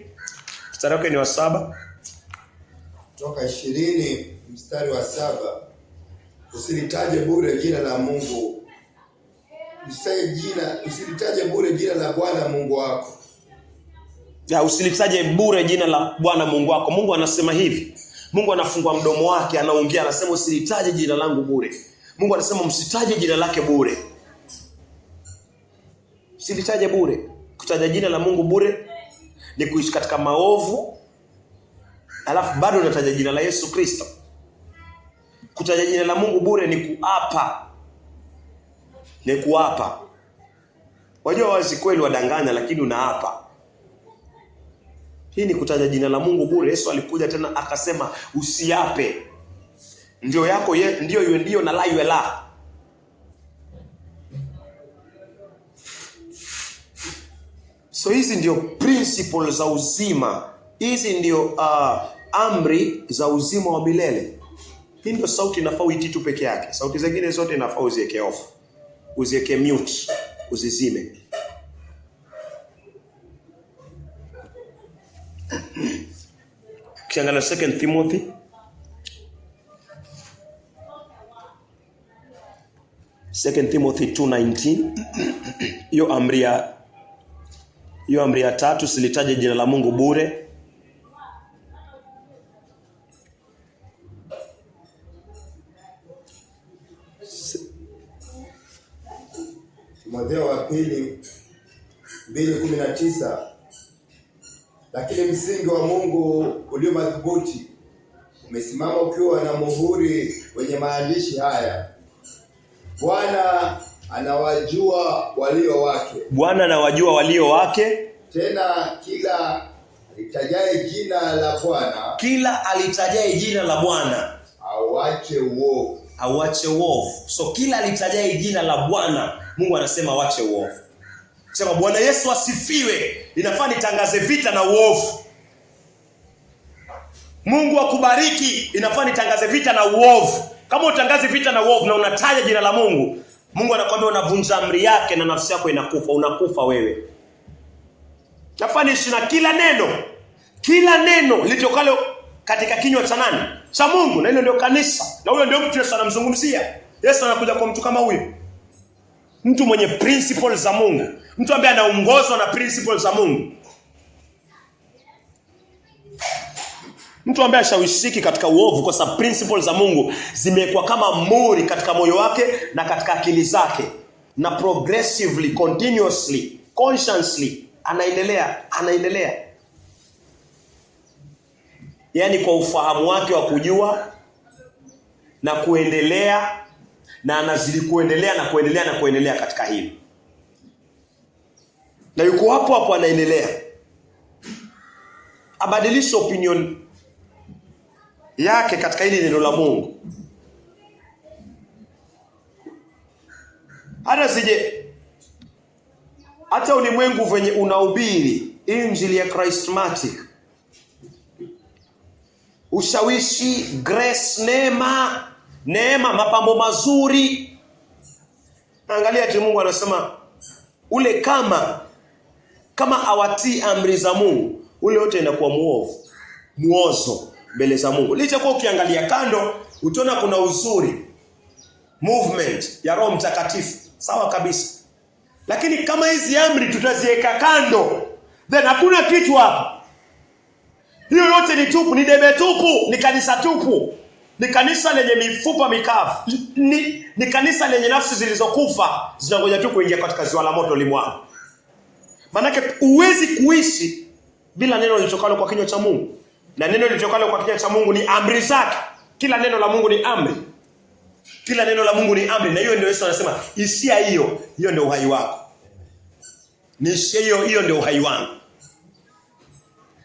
mstari wake ni wa 7. Kutoka 20 mstari wa 7. Usilitaje bure jina la Mungu. Usilitaje bure jina la Bwana Mungu wako. Ya, usilitaje bure jina la Bwana Mungu wako. Mungu anasema hivi. Mungu anafungua mdomo wake, anaongea, anasema usilitaje jina langu bure. Mungu anasema msitaje jina lake bure. Usilitaje bure. Kutaja jina la Mungu bure ni kuishi katika maovu, alafu bado unataja jina la Yesu Kristo. Kutaja jina la Mungu bure ni kuapa. Ni kuapa. Wajua wazi kweli wadanganya, lakini unaapa. Hii ni kutaja jina la Mungu bure. Yesu alikuja tena akasema usiape. Ndio yako ndio iwe ndio na la iwe la. So hizi ndio principles za uzima. Hizi ndio amri za uzima wa milele. Hii ndio sauti inafaa uitii tu peke yake. Sauti zingine zote inafaa uziweke off. Uziweke mute, uzizime. Kiangalia 2 Timothy Second Timothy 2:19. Hiyo amri ya 3, silitaje jina la Mungu bure. Timotheo wa pili 2:19. Lakini msingi wa Mungu ulio madhubuti umesimama ukiwa na muhuri wenye maandishi haya: Bwana anawajua walio wake. Bwana anawajua walio wake. Tena kila alitajaye jina la Bwana, kila alitajaye jina la Bwana auache uovu. Auache uovu. So kila alitajaye jina la Bwana, Mungu anasema auache uovu. Sema Bwana Yesu asifiwe. Inafaa nitangaze vita na uovu. Mungu akubariki. Inafaa nitangaze vita na uovu. Kama utangaze vita na uovu na unataja jina la Mungu, Mungu anakuambia unavunja amri yake na nafsi yako inakufa. Unakufa wewe. Inafaa niishi na kila neno. Kila neno litokalo katika kinywa cha nani? Cha Mungu. Na hilo ndio kanisa. Na huyo ndio mtu Yesu anamzungumzia. Yesu anakuja kwa mtu kama huyo. Mtu mwenye principles za Mungu. Mtu ambaye anaongozwa na principles za Mungu. Mtu ambaye hashawishiki katika uovu kwa sababu principles za Mungu zimekuwa kama muri katika moyo wake na katika akili zake. Na progressively, continuously, consciously anaendelea. Yaani kwa ufahamu wake wa kujua na kuendelea, na anazidi kuendelea katika hili. Na yuko hapo anaendelea. Abadilishe opinion yake katika hili neno la Mungu. Hata ulimwengu venye unahubiri injili ya charismatic, ushawishi, grace, neema, mapambo mazuri. Angalia ati Mungu anasema ule kama awatii amri za Mungu, ule wote inakuwa muozo mbele za Mungu. Licha kwa ukiangalia kando utaona kuna uzuri, movement ya Roho Mtakatifu, sawa kabisa. Lakini kama hizi amri tutaziweka kando, then hakuna kitu hapa. Hiyo yote ni tupu, ni debe tupu, ni kanisa tupu. Ni kanisa lenye mifupa mikavu. Ni kanisa lenye nafsi zilizokufa zinangoja tu kuingia katika ziwa la moto limwao. Manake huwezi kuishi bila neno litokalo kwa kinywa cha Mungu. Na neno litokalo kwa kinywa cha Mungu ni amri zake. Kila neno la Mungu ni amri. Kila neno la Mungu ni amri, na hiyo ndio Yesu anasema, hisia hiyo ndio uhai wako. Ni hisia hiyo ndio uhai wangu.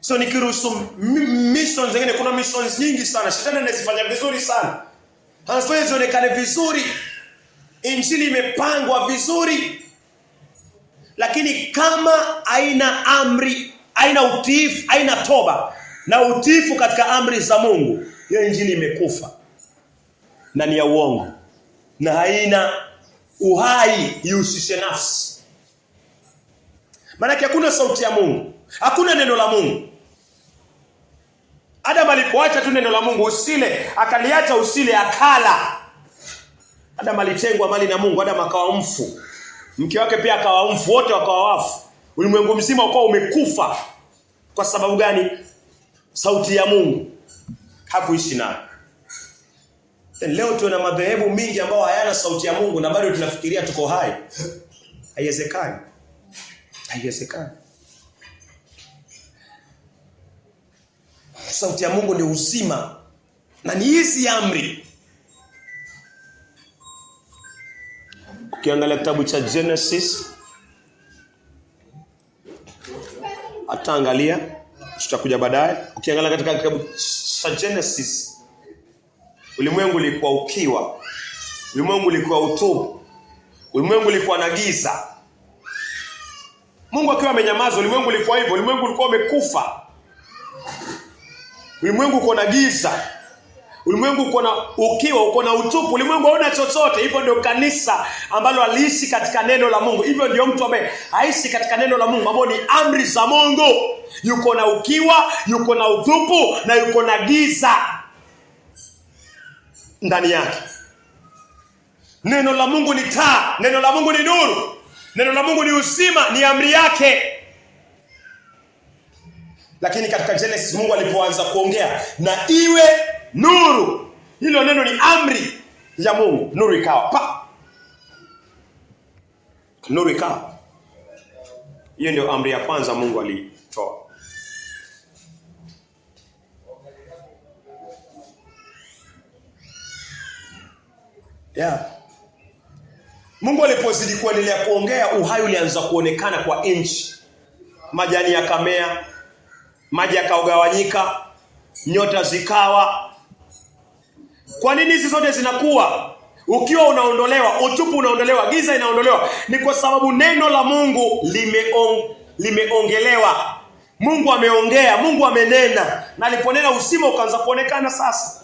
So nikiruhusu missions zingine, kuna missions nyingi sana, shetani anazifanya vizuri sana. Anafanya zionekane vizuri. Injili imepangwa vizuri. Lakini kama haina amri, haina utiifu, haina toba na utiifu katika amri za Mungu, hiyo injili imekufa. Na ni ya uongo. Na haina uhai ihusishe nafsi. Maana hakuna sauti ya Mungu, hakuna neno la Mungu. Adam alipoacha tu neno la Mungu, usile, akaliacha usile, akala. Adam alitengwa mali na Mungu, Adam akawa mfu. Mke wake pia akawa mfu, wote wakawa wafu. Ulimwengu mzima ukawa umekufa. Kwa sababu gani? Sauti ya Mungu hakuishi nayo. Leo tuna madhehebu mingi ambao hayana sauti ya Mungu na bado tunafikiria tuko hai. Haiwezekani. Haiwezekani. Sauti ya Mungu ni uzima na ni hizi amri. Ukiangalia kitabu cha Genesis, ataangalia, tutakuja baadaye. Ukiangalia katika kitabu cha Genesis, ulimwengu ulikuwa ukiwa, ulimwengu ulikuwa utupu, ulimwengu ulikuwa na giza. Mungu akiwa amenyamaza, ulimwengu ulikuwa hivyo, ulimwengu ulikuwa umekufa. Ulimwengu uko na giza. Ulimwengu uko na ukiwa, uko na utupu, ulimwengu hauna chochote. Hivyo ndio kanisa ambalo aliishi katika neno la Mungu. Hivyo ndio mtu ambaye haishi katika neno la Mungu, ambao ni amri za Mungu. Yuko na ukiwa, yuko na utupu na yuko na giza ndani yake. Neno la Mungu ni taa, neno la Mungu ni nuru. Neno la Mungu ni uzima, ni amri yake. Lakini katika Genesis Mungu alipoanza kuongea na iwe nuru, hilo neno ni amri ya Mungu. Nuru ikawa. Pa! Nuru ikawa. Hiyo ndio amri ya kwanza Mungu alitoa. Mungu alipozidi kuendelea kuongea, uhai ulianza kuonekana kwa inchi. Majani yakamea, maji yakaogawanyika, nyota zikawa. Kwa nini hizi zote zinakuwa? Ukiwa unaondolewa, utupu unaondolewa, giza inaondolewa. Ni kwa sababu neno la Mungu limeongelewa. Mungu ameongea, Mungu amenena. Na aliponena uzima ukaanza kuonekana sasa.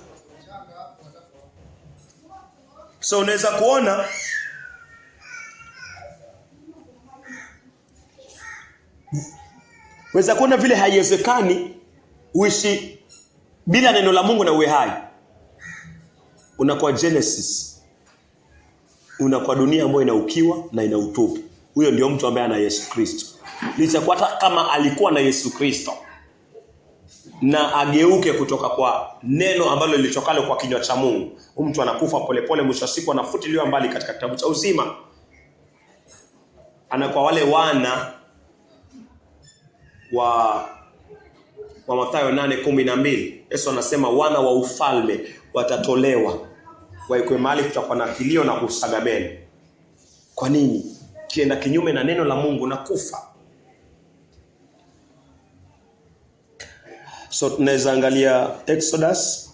So unaweza kuona vile haiwezekani uishi bila neno la Mungu na uwe hai. Unakuwa Genesis, unakuwa dunia ambayo ina ukiwa na ina utupu. Huyo ndio mtu ambaye ana Yesu Kristo. Licha kwa hata kama alikuwa na Yesu Kristo na ageuke kutoka kwa neno ambalo lilitokalo kwa kinywa cha Mungu, mtu anakufa polepole, mwisho wa siku anafutiliwa mbali katika kitabu cha uzima. Anakuwa wale wana wa Mathayo 8:12. Yesu anasema wana wa ufalme watatolewa, waikwe mahali kutakuwa na kilio na kusaga meno. Kwa nini? Kienda kinyume na neno la Mungu na kufa. So tunaweza angalia Exodus.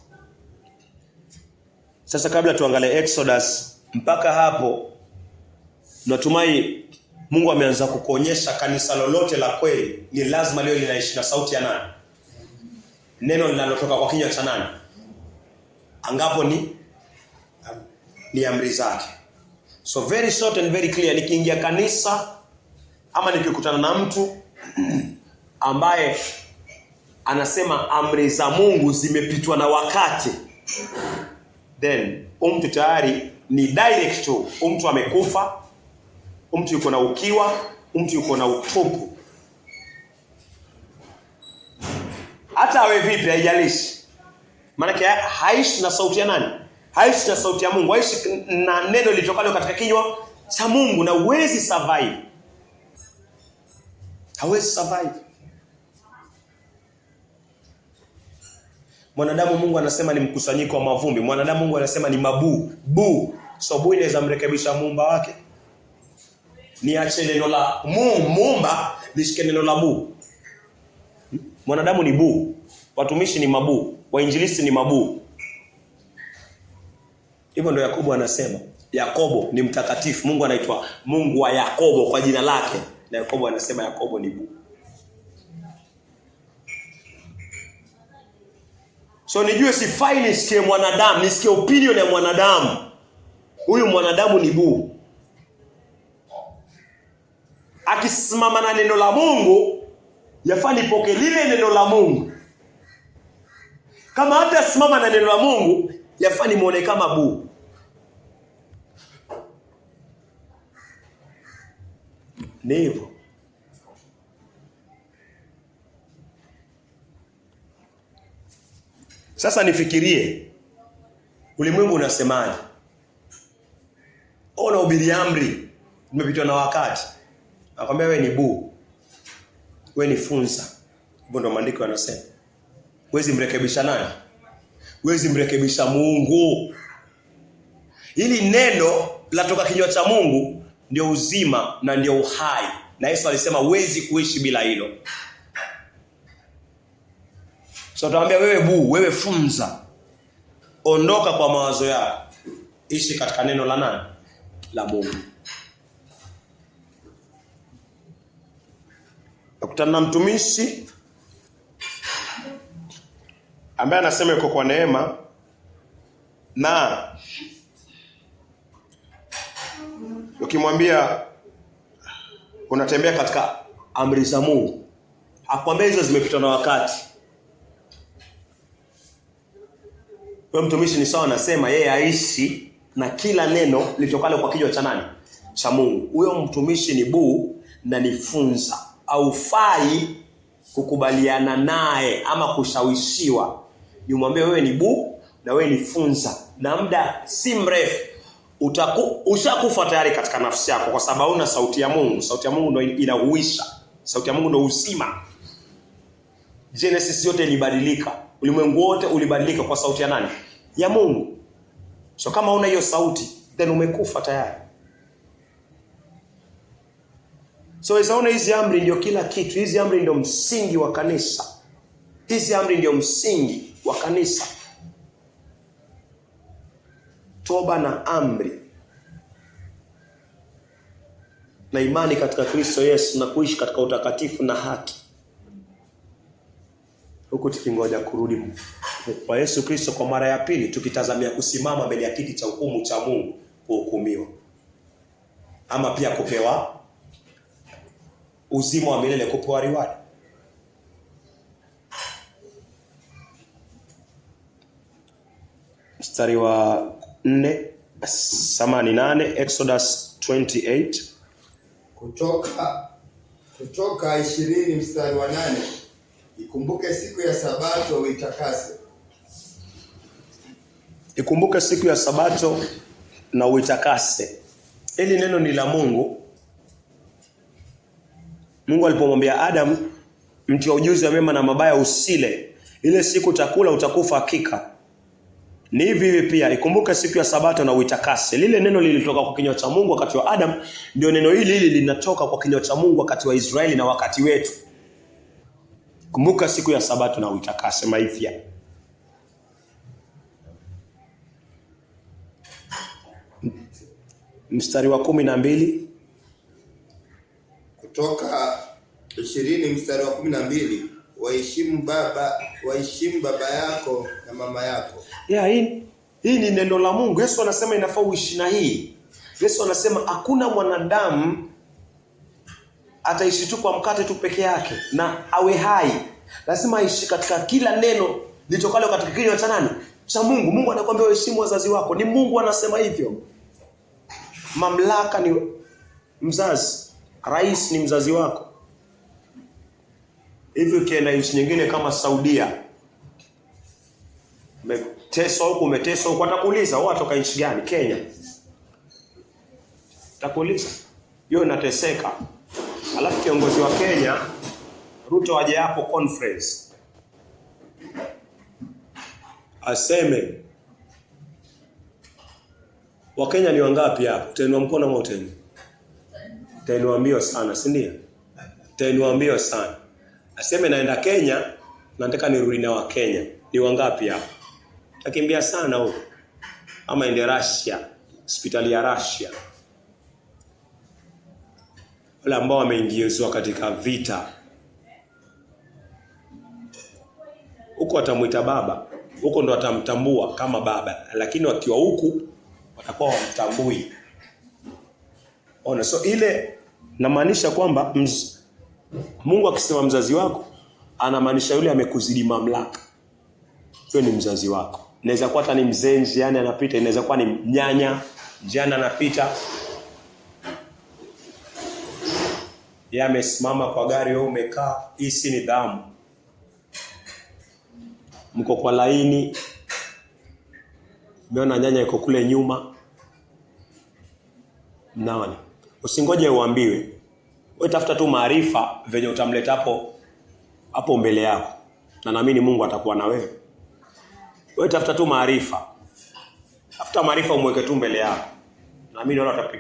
Sasa kabla tuangalie Exodus, mpaka hapo natumai Mungu ameanza kukuonyesha kanisa lolote la kweli ni lazima leo linaishi na sauti ya nani? Neno linalotoka kwa kinywa cha nani? Angapo ni amri zake. So very short and very clear, nikiingia kanisa ama nikikutana na mtu ambaye anasema amri za Mungu zimepitwa na wakati, then mtu tayari ni direct tu, mtu amekufa, mtu yuko na ukiwa, mtu yuko na utupu. Hata awe vipi haijalishi. Maana haishi na sauti ya nani? Haishi na sauti ya Mungu, haishi na neno litokalo katika kinywa cha Mungu, na huwezi survive. Hawezi survive. Mwanadamu Mungu anasema ni mkusanyiko wa mavumbi. Mwanadamu Mungu anasema ni mabuu. Buu. So buu inaweza mrekebisha muumba wake. Niache neno la muumba, nishike neno la buu. Mwanadamu ni buu. Watumishi ni mabuu. Wainjilisti ni mabuu. Hivyo ndio Yakobo anasema. Yakobo ni mtakatifu. Mungu anaitwa Mungu wa Yakobo kwa jina lake. Na Yakobo anasema Yakobo ni buu. So nijue sifai nisikie mwanadamu, nisikie opinion ya mwanadamu. Huyu mwanadamu ni buu. Akisimama na neno la Mungu, yafaa nipoke lile neno la Mungu. Kama hata simama na neno la Mungu, yafaa nimuone kama buu. Ni hivyo. Sasa nifikirie, ulimwengu unasemaje? Ona ubiri amri, umepitwa na wakati. Nakwambia wewe ni buu. Wewe ni funza. Hivyo ndio maandiko yanasema. Huwezi mrekebisha nani? Huwezi mrekebisha Mungu. Hili neno latoka kinywa cha Mungu ndio uzima na ndio uhai. Na Yesu alisema huwezi kuishi bila hilo. So tuambia wewe buu, wewe funza. Ondoka kwa mawazo yako. Ishi katika neno la nani? La Mungu. Nakutana na mtumishi ambaye anasema yuko kwa neema na ukimwambia unatembea katika amri za Mungu, akwambia hizo zimepitwa na wakati. Huyo mtumishi ni sawa anasema yeye aishi na kila neno litokalo kwa kinywa cha nani? Cha Mungu. Huyo mtumishi ni buu na ni funza. Haufai kukubaliana naye ama kushawishiwa. Nimwambie wewe ni buu na wewe ni funza. Na muda si mrefu ushakufa tayari katika nafsi yako kwa sababu una sauti ya Mungu. Sauti ya Mungu ndio inahuisha. Sauti ya Mungu ndio uzima. Genesis yote ilibadilika. Ulimwengu wote ulibadilika kwa sauti ya nani? Ya Mungu. So kama una hiyo sauti, then umekufa tayari. So isaona hizi amri ndio kila kitu. Hizi amri ndio msingi wa kanisa. Hizi amri ndio msingi wa kanisa. Toba na amri. Na imani katika Kristo Yesu na kuishi katika utakatifu na haki. Huku tukingoja kurudi kwa Yesu Kristo kwa mara ya pili, tukitazamia kusimama mbele ya kiti cha hukumu cha Mungu kuhukumiwa. Ama pia kupewa uzima wa milele, kupewa reward. Mstari wa 8 Exodus 28. Kutoka 20 mstari wa 8. Ikumbuke siku ya Sabato uitakase. Ikumbuke siku ya Sabato na uitakase. Hili neno ni la Mungu. Mungu alipomwambia Adam, mti wa ujuzi wa mema na mabaya usile, ile siku utakula utakufa hakika. Ni hivi pia, ikumbuke siku ya Sabato na uitakase. Lile neno lilitoka kwa kinywa cha Mungu wakati wa Adam, ndio neno hili linatoka kwa kinywa cha Mungu wakati wa Israeli na wakati wetu. Kumbuka siku ya Sabato na uitakase maifia. Mstari wa 12. Kutoka 20 mstari wa 12. Waheshimu baba yako na mama yako. Hii ni neno la Mungu. Yesu anasema inafaa uishi na hii. Yesu anasema hakuna mwanadamu ataishi tu kwa mkate tu peke yake na awe hai. Lazima aishi katika kila neno litokalo katika kinywa cha nani? Cha Mungu. Mungu anakuambia uheshimu wazazi wako. Ni Mungu anasema hivyo. Mamlaka ni mzazi. Rais ni mzazi wako. Hivyo ukienda nchi nyingine kama Saudia, umeteswa huko, atakuuliza wewe watoka nchi gani? Kenya. Atakuuliza. Yeye anateseka. Alafu kiongozi wa Kenya Ruto aje hapo conference. aseme Wakenya ni wangapi hapa? Utainua mkono ama utainua? Utainua mbio sana, si ndio? Utainua mbio sana. Aseme naenda Kenya, nataka nirudi na Wakenya. Ni wangapi hapa? Takimbia sana huko. Ama ende Russia, hospitali ya Russia. Wale ambao wameingizwa katika vita. Huko atamuita baba. Huko ndo atamtambua kama baba. Lakini wakiwa huku watakuwa wamtambui. Ona, so ile namaanisha kwamba Mungu akisema mzazi wako anamaanisha yule amekuzidi mamlaka. Yule ni mzazi wako. Inaweza kuwa hata ni mzee njiani anapita, inaweza kuwa ni mnyanya njiani anapita. Yeye amesimama kwa gari, wewe umekaa, hii si nidhamu. Mko kwa laini. Umeona nyanya yuko kule nyuma. Mnaona? Usingoje uambiwe. Wewe tafuta tu maarifa venye utamleta hapo mbele yako. Na naamini Mungu atakuwa na wewe. Wewe tafuta tu maarifa. Tafuta maarifa umweke tu mbele yako. Naamini wala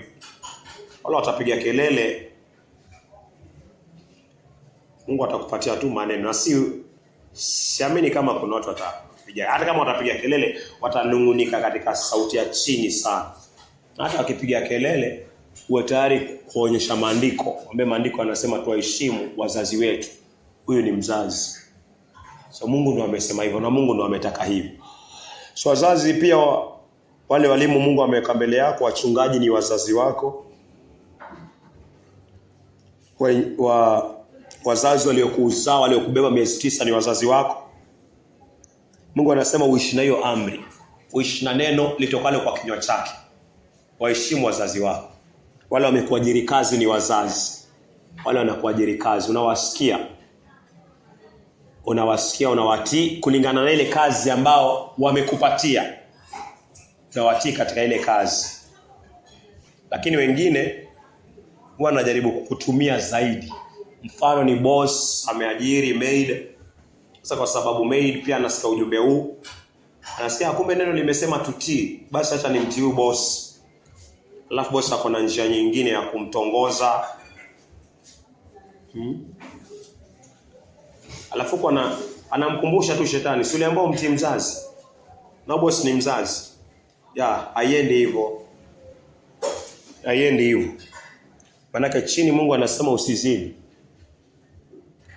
watapiga kelele. Mungu atakupatia tu maneno. Na siamini kama kuna watu watapiga. Hata kama watapiga kelele, watanungunika katika sauti ya chini sana. Hata wakipiga kelele, uwe tayari kuonyesha maandiko. Ambaye maandiko yanasema tuwaheshimu wazazi wetu. Huyu ni mzazi. So Mungu ndo amesema hivyo na Mungu ndo ametaka hivyo. So wazazi pia wale walimu Mungu ameweka mbele yako, wachungaji ni wazazi wako. Wazazi waliokuzaa, waliokubeba miezi 9 ni wazazi wako. Mungu anasema uishi na hiyo amri. Uishi na neno litokalo kwa kinywa chake. Waheshimu wazazi wako. Wale wamekuajiri kazi ni wazazi. Wale wanakuajiri kazi, unawasikia, unawatii kulingana na ile kazi ambao wamekupatia. Unawatii katika ile kazi. Lakini wengine huwa wanajaribu kukutumia zaidi. Mfano ni boss ameajiri maid. Sasa kwa sababu maid pia anasikia ujumbe huu, anasikia kumbe neno limesema tutii, basi acha nimtii huyu boss. Alafu boss ako na njia nyingine ya kumtongoza. Alafu kwa anamkumbusha tu shetani, si uliambiwa mtii mzazi? Na boss ni mzazi. Haiendi hivyo. Haiendi hivyo. Maana chini Mungu anasema usizini.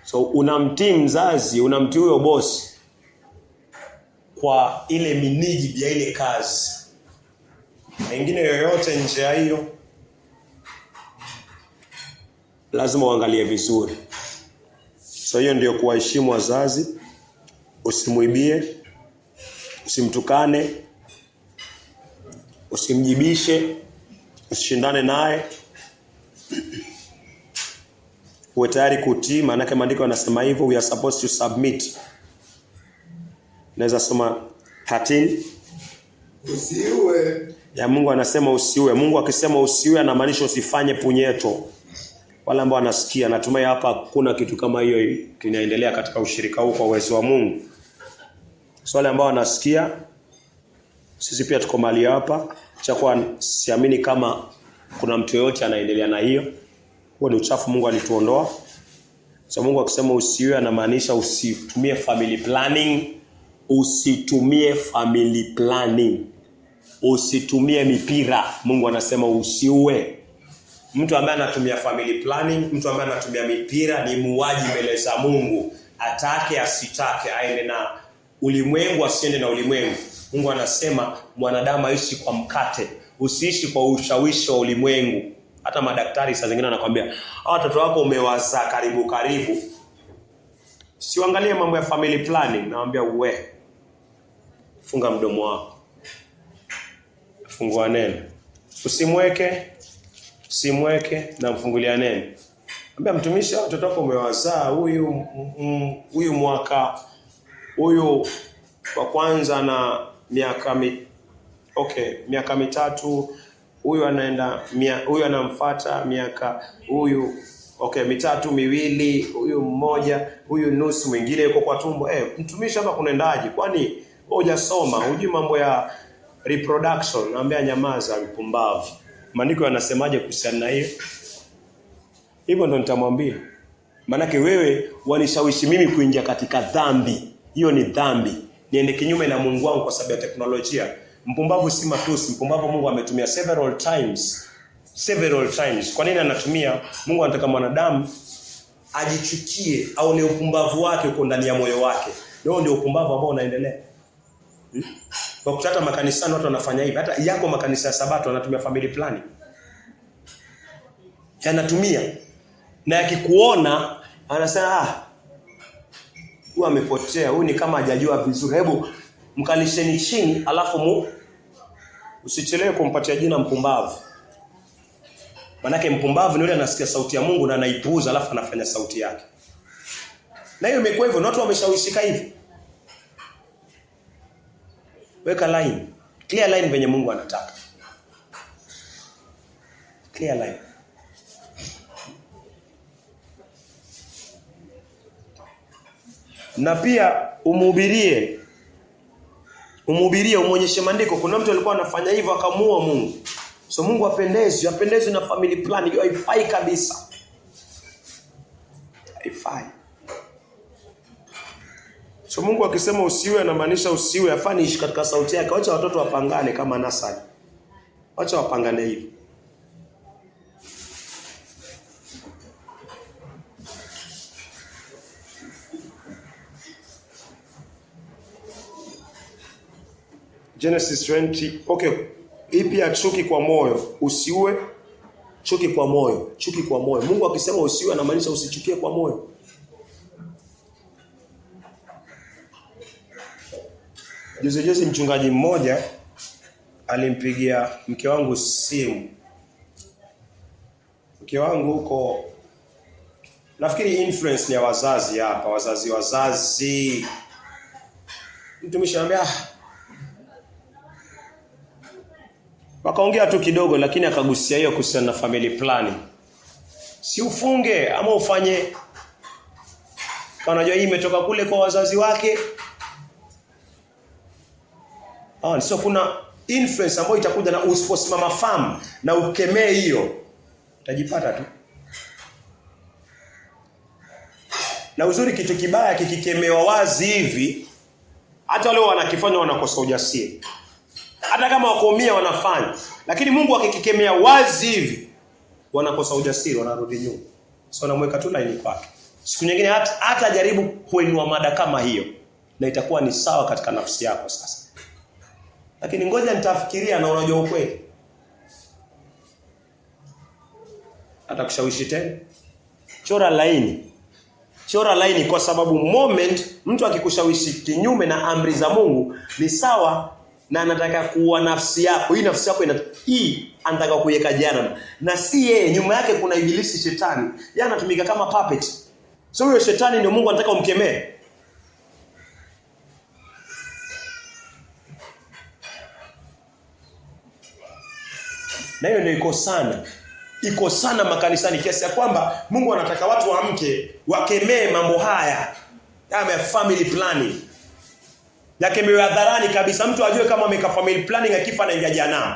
So unamtii mzazi, unamtii huyo boss kwa ile miniji ya ile kazi. Mengine yoyote nje ya hiyo lazima uangalie vizuri. So hiyo ndio kuwaheshimu wazazi. Usimuibie, usimtukane, usimjibishe, usishindane naye. Uwe tayari kutii, maana maandiko yanasema hivyo, we are supposed to submit. Naweza soma 13. Usiue. Ya Mungu anasema usiue. Mungu akisema usiue anamaanisha usifanye punyeto. Wale ambao wanasikia, natumai hapa kuna kitu kama hiyo kinaendelea katika ushirika huu kwa uwezo wa Mungu. So wale ambao wanasikia, sisi pia tuko mahali hapa. Chakuwa siamini kama kuna mtu yoyote anaendelea na hiyo. Huo ni uchafu Mungu alituondoa. So Mungu akisema usiue anamaanisha usitumie family planning. Usitumie family planning. Usitumie mipira. Mungu anasema usiue. Mtu ambaye anatumia family planning, mtu ambaye anatumia mipira ni muuaji mbele za Mungu. Atake asitake, aende na ulimwengu asiende na ulimwengu. Mungu anasema mwanadamu aishi kwa mkate, usiishi kwa ushawishi wa ulimwengu. Hata madaktari saa zingine anakuambia, watoto wako umewazaa karibu. Siangalie mambo ya family planning, naambia funga mdomo wako. Fungua neno. Usimweke na mfungulia neno. Ambia mtumishi, watoto wako umewazaa, huyu mwaka, huyu wa kwanza na miaka 3, huyu anamfuata miaka, huyu 3, 2, huyu 1, huyu nusu, mwingine yuko kwa tumbo. Mtumishi hapa kunaendaje? Kwani hujasoma, hujui mambo ya reproduction, naambia nyamaza mpumbavu. Maandiko yanasemaje kuhusiana na hiyo? Hivyo ndo nitamwambia. Manake wewe wanishawishi mimi kuingia katika dhambi. Hiyo ni dhambi. Niende kinyume na Mungu wangu kwa sababu ya teknolojia. Mpumbavu si matusi. Mpumbavu Mungu ametumia several times. Kwa nini anatumia? Mungu anataka mwanadamu ajichukie au ni upumbavu wake uko ndani ya moyo wake. Ndio upumbavu ambao unaendelea. Kwa kutata makanisani watu wanafanya hivi. Hata yako makanisa ya Sabato wanatumia family planning. Yanatumia. Na yakikuona anasema huyu amepotea, huyu ni kama hajajua vizuri. Hebu mkalisheni chini alafu usichelewe kumpatia jina mpumbavu. Manake mpumbavu ni yule anasikia sauti ya Mungu na anaipuuza alafu anafanya sauti yake. Na hiyo imekuwa hivyo, na watu wameshawishika hivi. Weka line. Clear line venye Mungu anataka. Clear line. Na pia umhubirie, umuonyeshe maandiko. Kuna mtu alikuwa anafanya hivyo akamuua Mungu. So Mungu hapendezwi na family plan. Hiyo haifai kabisa. Haifai. So Mungu akisema usiwe anamaanisha usiwe, afanye ishi katika sauti yake. Acha watoto wapangane kama nasari. Acha wapangane hivyo. Genesis 20. Okay. Ipi ya chuki kwa moyo? Usiue, chuki kwa moyo. Chuki kwa moyo. Mungu akisema usiue anamaanisha usichukie kwa moyo. Juzi mchungaji mmoja alimpigia mke wangu simu. Mke wangu huko, nafikiri influence ni ya wazazi hapa, wazazi. Mtumishi anambia wakaongea tu kidogo, lakini akagusia hiyo kuhusiana na family planning. Si ufunge ama ufanye. Unajua hii imetoka kule kwa wazazi wake. So kuna influence ambayo itakuja, na usiposimama famu na ukemee hiyo utajipata tu. Na uzuri kitu kibaya kikikemewa wazi hivi, hata wale wanakifanya wanakosa ujasiri. Hata kama wakomia wanafanya, lakini Mungu akikikemea wazi hivi wanakosa ujasiri, wanarudi nyuma. So namweka tu line kwake. Siku nyingine hata jaribu kuinua mada kama hiyo, na itakuwa ni sawa katika nafsi yako sasa. Lakini ngoja nitafikiria, na unajua ukweli atakushawishi tena. Chora laini, kwa sababu moment mtu akikushawishi kinyume na amri za Mungu ni sawa na anataka kuua nafsi yako. Hii nafsi yako anataka kuiweka jehanamu. Na si yeye, nyuma yake kuna ibilisi, shetani. Yeye anatumika kama puppet. So huyo shetani ndio Mungu anataka umkemee. Na hiyo ndio iko sana makanisani, kiasi ya kwamba Mungu anataka watu waamke wakemee mambo haya kama family planning. Yakemewe hadharani kabisa, mtu ajue kama ameka family planning, akifa anaingia jehanamu.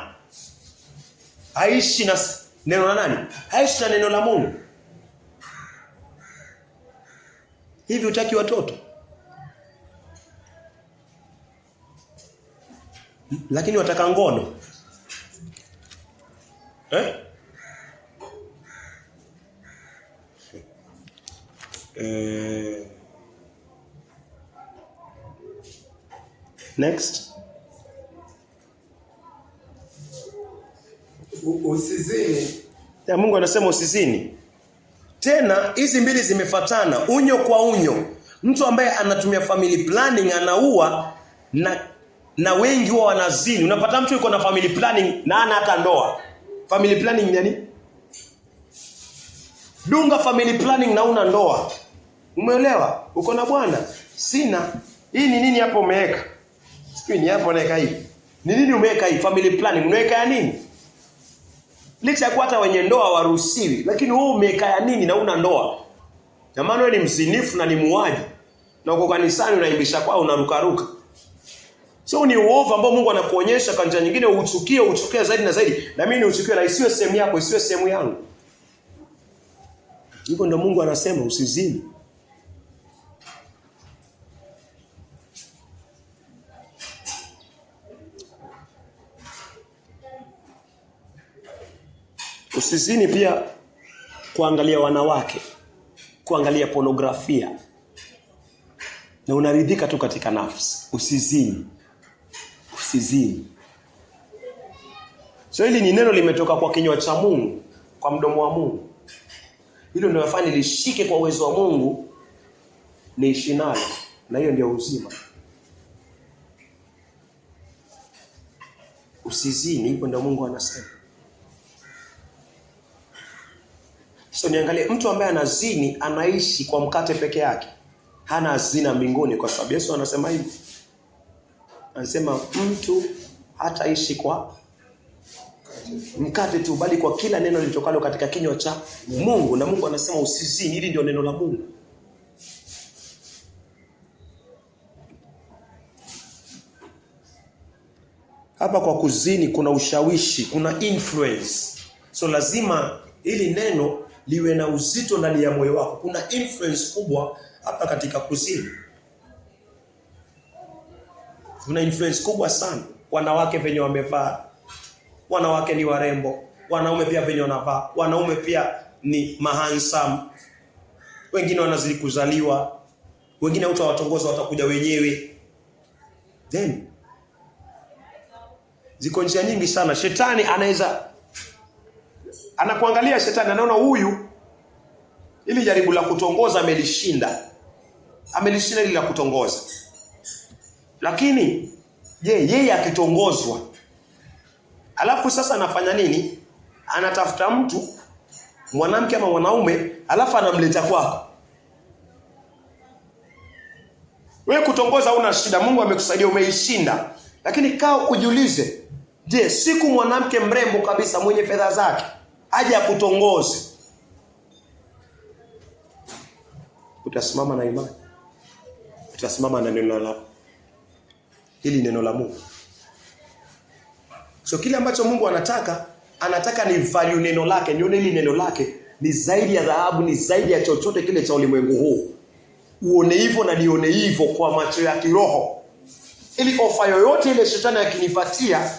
Aishi na neno la nani? Aishi na neno la Mungu. Hivi utaki watoto? Lakini wataka ngono. Next. Usizini. Ya Mungu anasema usizini. Tena hizi mbili zimefatana, unyo kwa unyo. Mtu ambaye anatumia family planning anaua, na wengi wao wanazini. Unapata mtu yuko na family planning na hana hata ndoa. Family planning ni nini? Dunga family planning na una ndoa. Umeelewa? Uko na bwana? Sina. Hii ni nini hapo umeweka? Sijui ni hapo unaweka hii. Ni nini umeweka hii family planning? Unaweka ya nini? Licha kwa hata wenye ndoa waruhusiwi, lakini wewe umeweka ya nini na una ndoa? Jamani, wewe ni mzinifu na ni muuaji. Na uko kanisani unaimbisha kwao unarukaruka. So ni uovu ambao Mungu anakuonyesha kwa njia nyingine, uchukie zaidi na zaidi. Na mimi niuchukie, na isiwe sehemu yako, isiwe sehemu yangu. Hivyo ndio Mungu anasema usizini. Usizini pia kuangalia wanawake, kuangalia pornografia. Na unaridhika tu katika nafsi. Usizini. Usizini. So hili ni neno limetoka kwa kinywa cha Mungu, kwa mdomo wa Mungu. Hilo ndio nafanya nilishike kwa uwezo wa Mungu, niishi nalo, na hiyo ndio uzima. Usizini, hivyo ndio Mungu anasema. So niangalie, mtu ambaye anazini anaishi kwa mkate peke yake. Hana hazina mbinguni, kwa sababu Yesu anasema hivi. Anasema mtu hataishi kwa mkate tu, bali kwa kila neno litokalo katika kinywa cha Mungu. Na Mungu anasema usizini. Hili ndio neno la Mungu. Hapa kwa kuzini kuna ushawishi, kuna influence. So lazima hili neno liwe na uzito ndani ya moyo wako. Kuna influence kubwa hapa katika kuzini. Kuna influence kubwa sana. Wanawake venye wamevaa. Wanawake ni warembo. Wanaume pia venye wanavaa. Wanaume pia ni mahandsome. Wengine wanazidi kuzaliwa. Wengine utawatongoza watakuja wenyewe. Then ziko njia nyingi sana. Shetani anakuangalia, shetani anaona huyu ili jaribu la kutongoza amelishinda. Amelishinda ili la kutongoza. Lakini yeye akitongozwa, alafu sasa anafanya nini? Anatafuta mtu, mwanamke ama mwanaume, alafu anamleta kwako. Wewe kutongoza una shida, Mungu amekusaidia, umeishinda. Lakini kaa ujiulize, siku mwanamke mrembo kabisa mwenye fedha zake aje akutongoze, utasimama na imani? Utasimama na neno la hili neno la Mungu? So kile ambacho Mungu anataka ni value neno lake. Nione hili neno lake ni zaidi ya dhahabu, ni zaidi ya chochote kile cha ulimwengu huu. Uone hivyo na nione hivyo kwa macho ya kiroho. Ili ofa yoyote ile shetani akinipatia,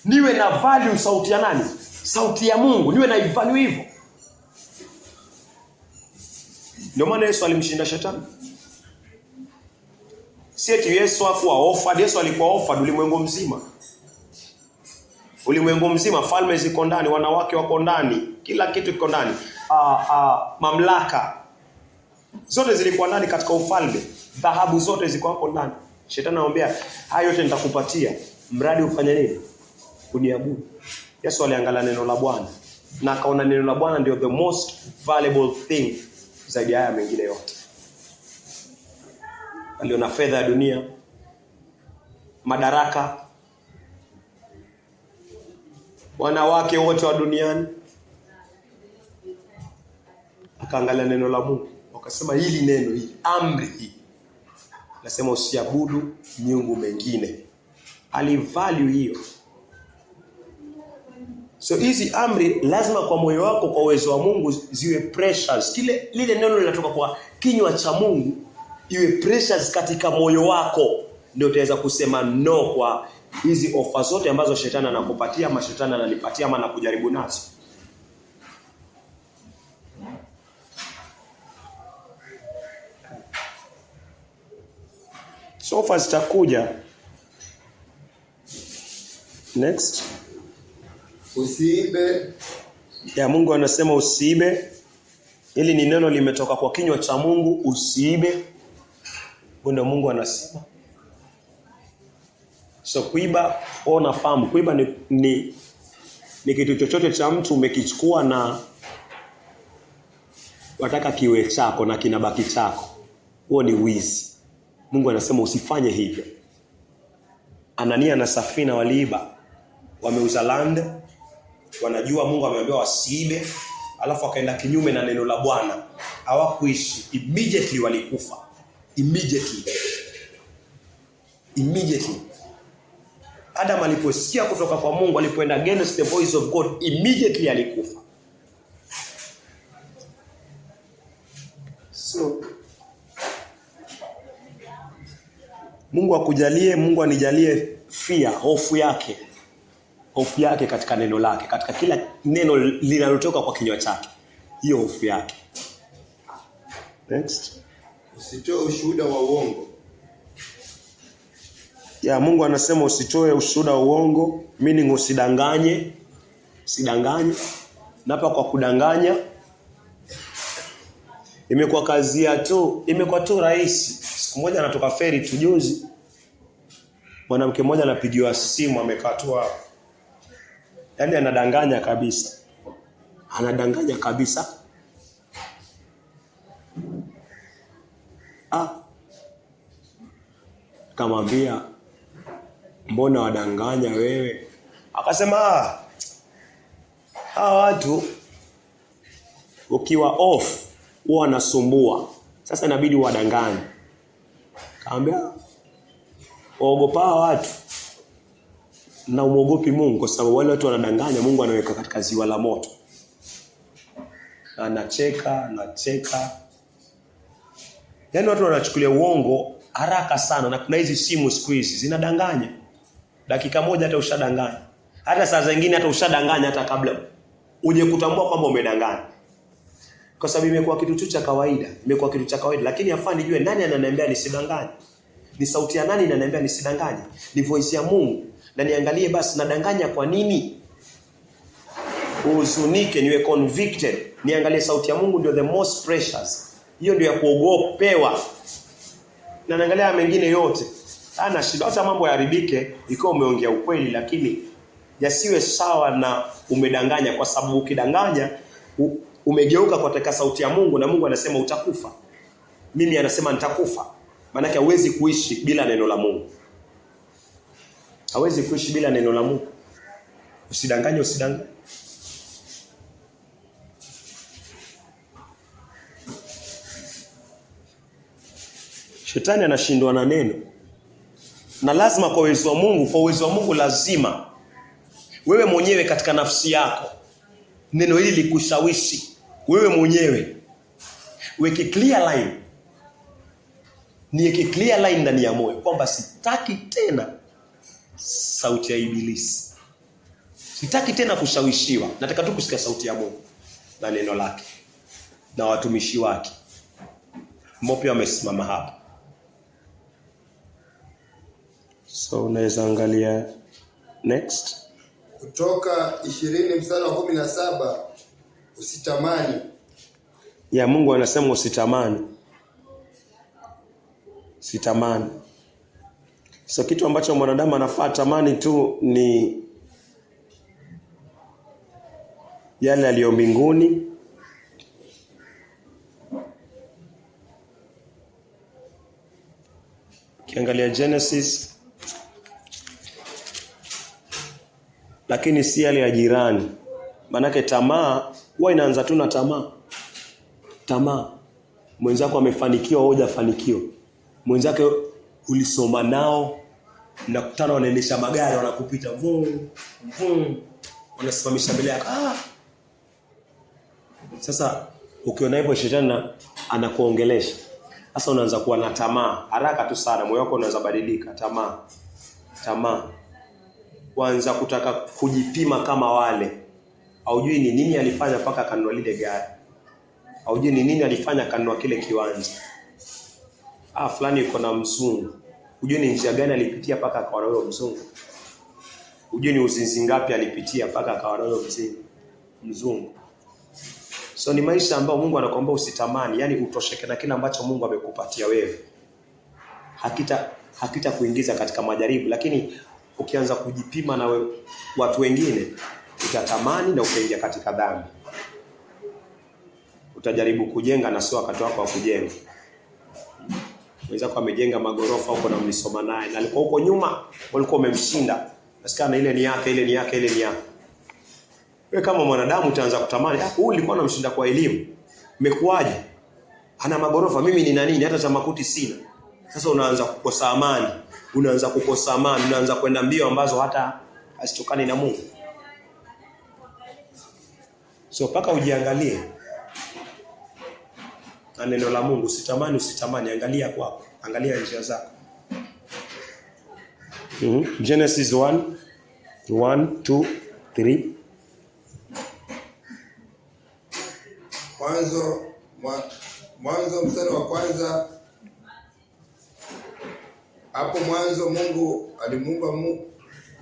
niwe na value sauti ya nani? Sauti ya Mungu. Niwe na value hivyo. Ndio maana Yesu alimshinda shetani. Si eti Yesu hakuwa ofa. Yesu alikuwa ofa ulimwengu mzima. Ulimwengu mzima, falme ziko ndani, wanawake wako ndani, kila kitu kiko ndani. Mamlaka zote zilikuwa ndani katika ufalme. Dhahabu zote ziko hapo ndani. Shetani anamwambia, hayo yote nitakupatia, mradi ufanye nini? Uniabudu. Yesu aliangalia neno la Bwana na akaona neno la Bwana ndio the most valuable thing zaidi ya haya mengine yote. Aliona fedha ya dunia, madaraka, wanawake wote wa duniani. Akaangalia neno la Mungu, akasema hili neno, hii amri hii nasema usiabudu miungu mengine. Alivalue hiyo. So hizi amri lazima kwa moyo wako, kwa uwezo wa Mungu ziwe precious. Lile neno linatoka kwa kinywa cha Mungu iwe precious katika moyo wako, ndio utaweza kusema no kwa hizi ofa zote ambazo shetani anakupatia, ama shetani ananipatia, ama anakujaribu nazo. So ofa zitakuja. Next. Usiibe. Ya Mungu anasema usiibe. Hili ni neno limetoka kwa kinywa cha Mungu, usiibe. Ndio Mungu anasema. So kuiba, unafahamu kuiba ni kitu chochote cha mtu umekichukua na wataka kiwe chako na kinabaki chako. Huo ni wizi. Mungu anasema usifanye hivyo. Anania na Safina waliiba. Wameuza land. Wanajua Mungu amewaambia wasiibe, alafu wakaenda kinyume na neno la Bwana. Hawakuishi. Immediately walikufa. Immediately. Adam aliposikia kutoka kwa Mungu, alipoenda against the voice of God, immediately alikufa. So Mungu akujalie, Mungu anijalie fear, hofu yake. Hofu yake katika neno lake, katika kila neno linalotoka kwa kinywa chake. Hiyo hofu yake. Next. Usitoe ushuhuda wa uongo. Ya Mungu anasema usitoe ushuhuda wa uongo, meaning usidanganye. Usidanganye. Na hapa kwa kudanganya imekuwa kazi ya tu, imekuwa tu rahisi. Siku moja anatoka feri tujuzi. Mwanamke mmoja anapigiwa simu, amekaa tu hapo. Yaani anadanganya kabisa. Anadanganya kabisa. Kamwambia, mbona wadanganya wewe? Akasema, hawa watu ukiwa off huwa wanasumbua. Sasa inabidi wadanganye. Kaambia, ogopa watu na umuogopi Mungu, kwa sababu wale watu wanadanganya, Mungu anaweka katika ziwa la moto. Anacheka. Yaani watu wanachukulia uongo haraka sana, na kuna hizi simu siku hizi zinadanganya. Dakika moja hata ushadanganya. Hata saa zingine hata ushadanganya hata kabla uje kutambua kwamba umedanganya. Kwa sababu imekuwa kitu cha kawaida, lakini afaa nijue nani ananiambia nisidanganye. Ni sauti ya nani inaniambia nisidanganye? Ni voice ya Mungu. Na niangalie basi nadanganya kwa nini? Uhuzunike, niwe convicted. Niangalie sauti ya Mungu ndio the most precious. Hiyo ndio ya kuogopewa. Na naangalia mengine yote. Hana shida hata mambo yaharibike ikiwa umeongea ukweli, lakini yasiwe sawa na umedanganya, kwa sababu ukidanganya umegeuka kwa sauti ya Mungu, na Mungu anasema utakufa. Mimi anasema nitakufa. Maana yake hauwezi kuishi bila neno la Mungu. Hauwezi kuishi bila neno la Mungu. Usidanganye. Shetani anashindwa na neno. Na lazima kwa uwezo wa Mungu lazima wewe mwenyewe katika nafsi yako neno hili likushawishi wewe mwenyewe. Weke clear line. Niweke clear line ndani ya moyo kwamba sitaki tena sauti ya ibilisi. Sitaki tena kushawishiwa. Nataka tu kusikia sauti ya Mungu na neno lake na watumishi wake. Mmoja wamesimama hapa. So unaweza angalia next. Kutoka 20:17, usitamani. Ya Mungu anasema usitamani. Sitamani. So kitu ambacho mwanadamu anafaa tamani tu ni yale yaliyo mbinguni. Kiangalia Genesis, lakini si yale ya jirani. Manake tamaa huwa inaanza tu na tamaa. Mwenzako amefanikiwa, wewe hujafanikiwa. Mwenzake ulisoma nao, mnakutana wanaendesha magari, wanakupita wanasimamisha mbele yako. Sasa ukiona hivyo shetani anakuongelesha. Sasa unaanza kuwa na tamaa. Haraka tu sana moyo wako unaanza badilika, tamaa. Kwanza kutaka kujipima kama wale. Haujui ni nini alifanya mpaka kanunua lile gari. Haujui ni nini alifanya kanunua kile kiwanja. Fulani yuko na mzungu. Hujui ni njia gani alipitia mpaka akawa na huyo mzungu. Hujui ni uzinzi ngapi alipitia mpaka akawa na huyo mzungu. So ni maisha ambayo Mungu anakuomba usitamani, yani utosheke na kile ambacho Mungu amekupatia wewe. Hakita kuingiza katika majaribu, lakini ukianza kujipima na watu wengine, utatamani na ukaingia katika dhambi. Utajaribu kujenga na sio wakati wako wa kujenga. Mwenzako amejenga magorofa huko na mlisoma naye, na alikuwa huko nyuma walikuwa wamemshinda. Nasikana ile ni yake. Wewe kama mwanadamu utaanza kutamani, huyu nilikuwa namshinda kwa elimu. Imekuwaje? Ana magorofa, mimi nina nini? Hata cha makuti sina. Sasa unaanza kukosa amani. unaanza kukosa amani, unaanza kwenda mbio ambazo hata hazitokani na Mungu. So paka ujiangalie na neno la Mungu. Usitamani, angalia kwako, angalia njia zako. Genesis 1, 2, 3. Mwanzo mstari wa kwanza. Hapo mwanzo Mungu aliumba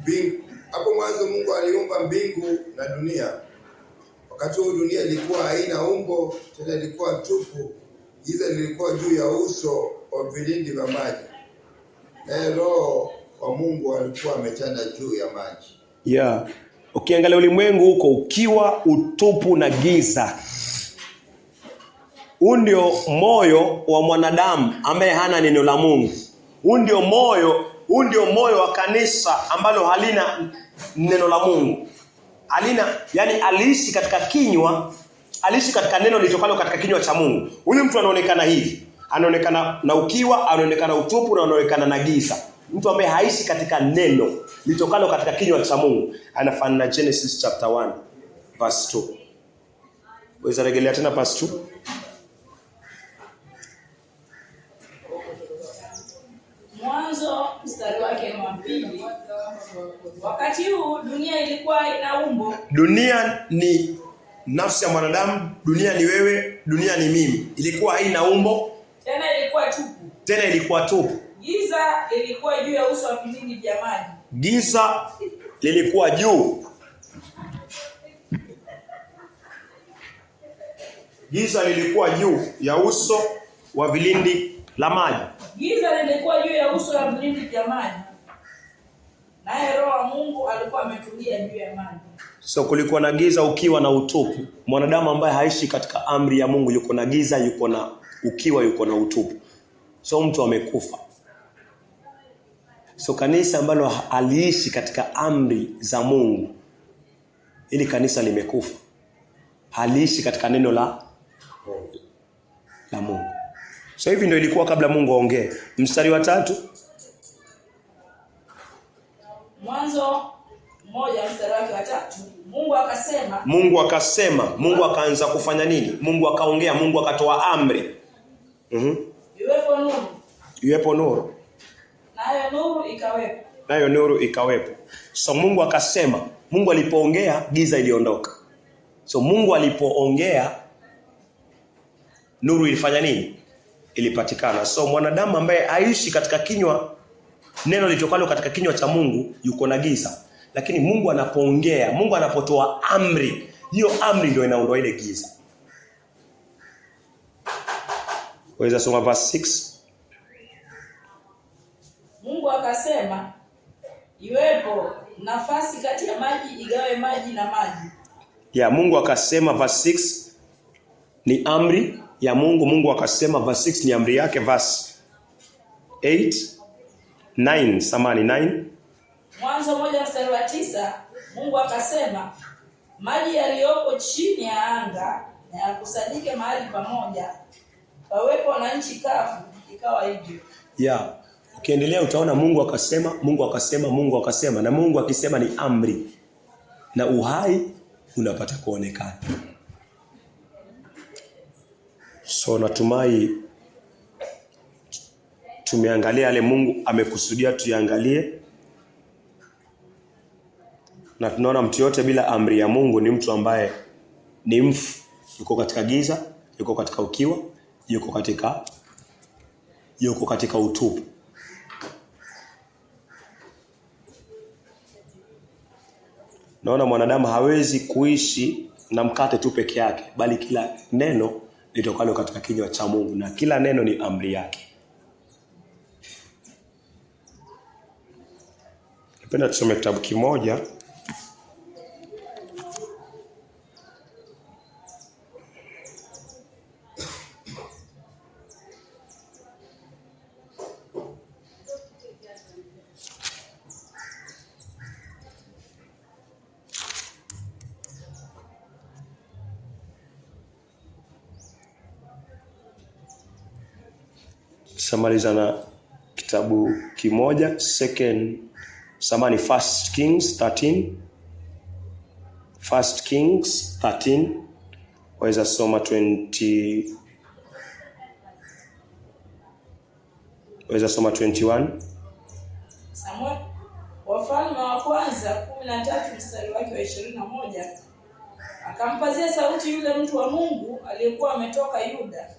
mbingu. Hapo mwanzo Mungu aliumba mbingu na dunia. Wakati huo dunia ilikuwa haina umbo, tena ilikuwa tupu. Giza lilikuwa juu ya uso wa vilindi vya maji. Naye Roho wa Mungu alikuwa ametanda juu ya maji. Yeah. Ukiangalia ulimwengu huko ukiwa utupu na giza. Huu ndio moyo wa mwanadamu ambaye hana neno la Mungu. Huu ndio moyo wa kanisa ambalo halina neno la Mungu. Yani aliishi katika neno litokalo katika kinywa cha Mungu. Huyu mtu anaonekana hivi. Anaonekana na ukiwa, anaonekana utupu, na anaonekana na giza. Mtu ambaye haishi katika neno litokalo katika kinywa cha Mungu anafanana na Genesis chapter 1 verse 2. Waweza rejelea tena verse 2? Mwanzo mstari wake wa 2. Wakati huu dunia ilikuwa ina umbo. Dunia ni nafsi ya mwanadamu, dunia ni wewe, dunia ni mimi. Ilikuwa haina umbo, tena ilikuwa tupu. Giza lilikuwa juu ya uso wa vilindi vya maji. Giza lilikuwa juu. Giza lilikuwa juu ya uso wa vilindi la maji. Giza lilikuwa juu ya uso wa vilindi vya maji. Naye Roho wa Mungu alikuwa ametulia juu ya maji. So kulikuwa na giza, ukiwa na utupu. Mwanadamu ambaye haishi katika amri ya Mungu yuko na giza, yuko na ukiwa, yuko na utupu. So mtu amekufa. So kanisa ambalo aliishi katika amri za Mungu, ili kanisa limekufa. Haliishi katika neno la Mungu. So hivi ndio ilikuwa kabla Mungu aongee. Mstari wa 3. Mwanzo 1 mstari wake wa 3. Mungu akaanza kufanya nini? Mungu akaongea, Mungu akatoa amri. Iwepo nuru. Nayo nuru ikawepo. So Mungu akasema, Mungu alipoongea giza iliondoka. So Mungu alipoongea nuru ilifanya nini? Ilipatikana. So mwanadamu ambaye aishi katika neno litokalo katika kinywa cha Mungu yuko na giza. Lakini Mungu anapoongea, Mungu anapotoa amri, hiyo amri ndio inaondoa ile giza. Waweza soma verse 6. Mungu akasema, iwepo nafasi kati ya maji, igawe maji na maji. Mungu akasema, verse 6 ni amri ya Mungu. Mungu akasema, verse 6 ni amri yake. Verse 9. Mwanzo 1 mstari wa 9. Mungu akasema, maji yaliyopo chini ya anga na yakusanyike mahali pamoja, pawepo na nchi kavu. Ikawa hivyo. Ukiendelea utaona Mungu akasema, Mungu akasema, Mungu akasema, na Mungu akisema ni amri, na uhai unapata kuonekana. So natumai tumeangalia yale Mungu amekusudia tuangalie. Na tunaona mtu yote bila amri ya Mungu ni mtu ambaye ni mfu, yuko katika giza, yuko katika ukiwa, yuko katika utupu. Naona mwanadamu hawezi kuishi na mkate tu peke yake, bali kila neno litokalo katika kinywa cha Mungu, na kila neno ni amri yake. Napenda tusome kitabu kimoja. Samalizana kitabu kimoja, 1 Kings 13. 1 Kings 13. Waweza soma 20. Waweza soma 21. Samuel, Wafalme wa kwanza 13 mstari wake wa 21. Akampazia sauti yule mtu wa Mungu aliyekuwa ametoka Yuda.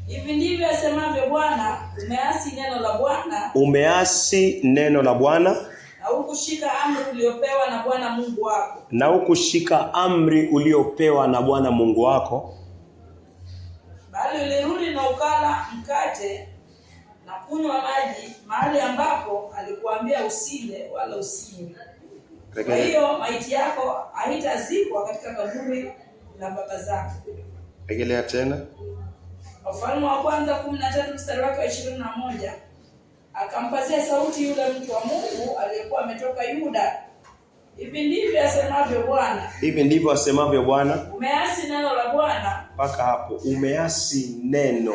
Hivi ndivyo asemavyo Bwana, umeasi neno la Bwana. Umeasi neno la Bwana. Na hukushika amri uliopewa na Bwana Mungu wako. Na hukushika amri uliopewa na Bwana Mungu wako. Bali ulirudi na ukala mkate na kunywa maji mahali ambapo alikuambia usile wala usinywe. Kwa hiyo maiti yako haitazikwa katika kaburi la baba zako. Rejelea tena. Wafalme wa kwanza 13 mstari wake wa 21. Akampazia sauti yule mtu wa Mungu aliyekuwa ametoka Yuda. Hivi ndivyo asemavyo Bwana. Hivi ndivyo asemavyo Bwana. Umeasi neno la Bwana. Mpaka hapo. Umeasi neno.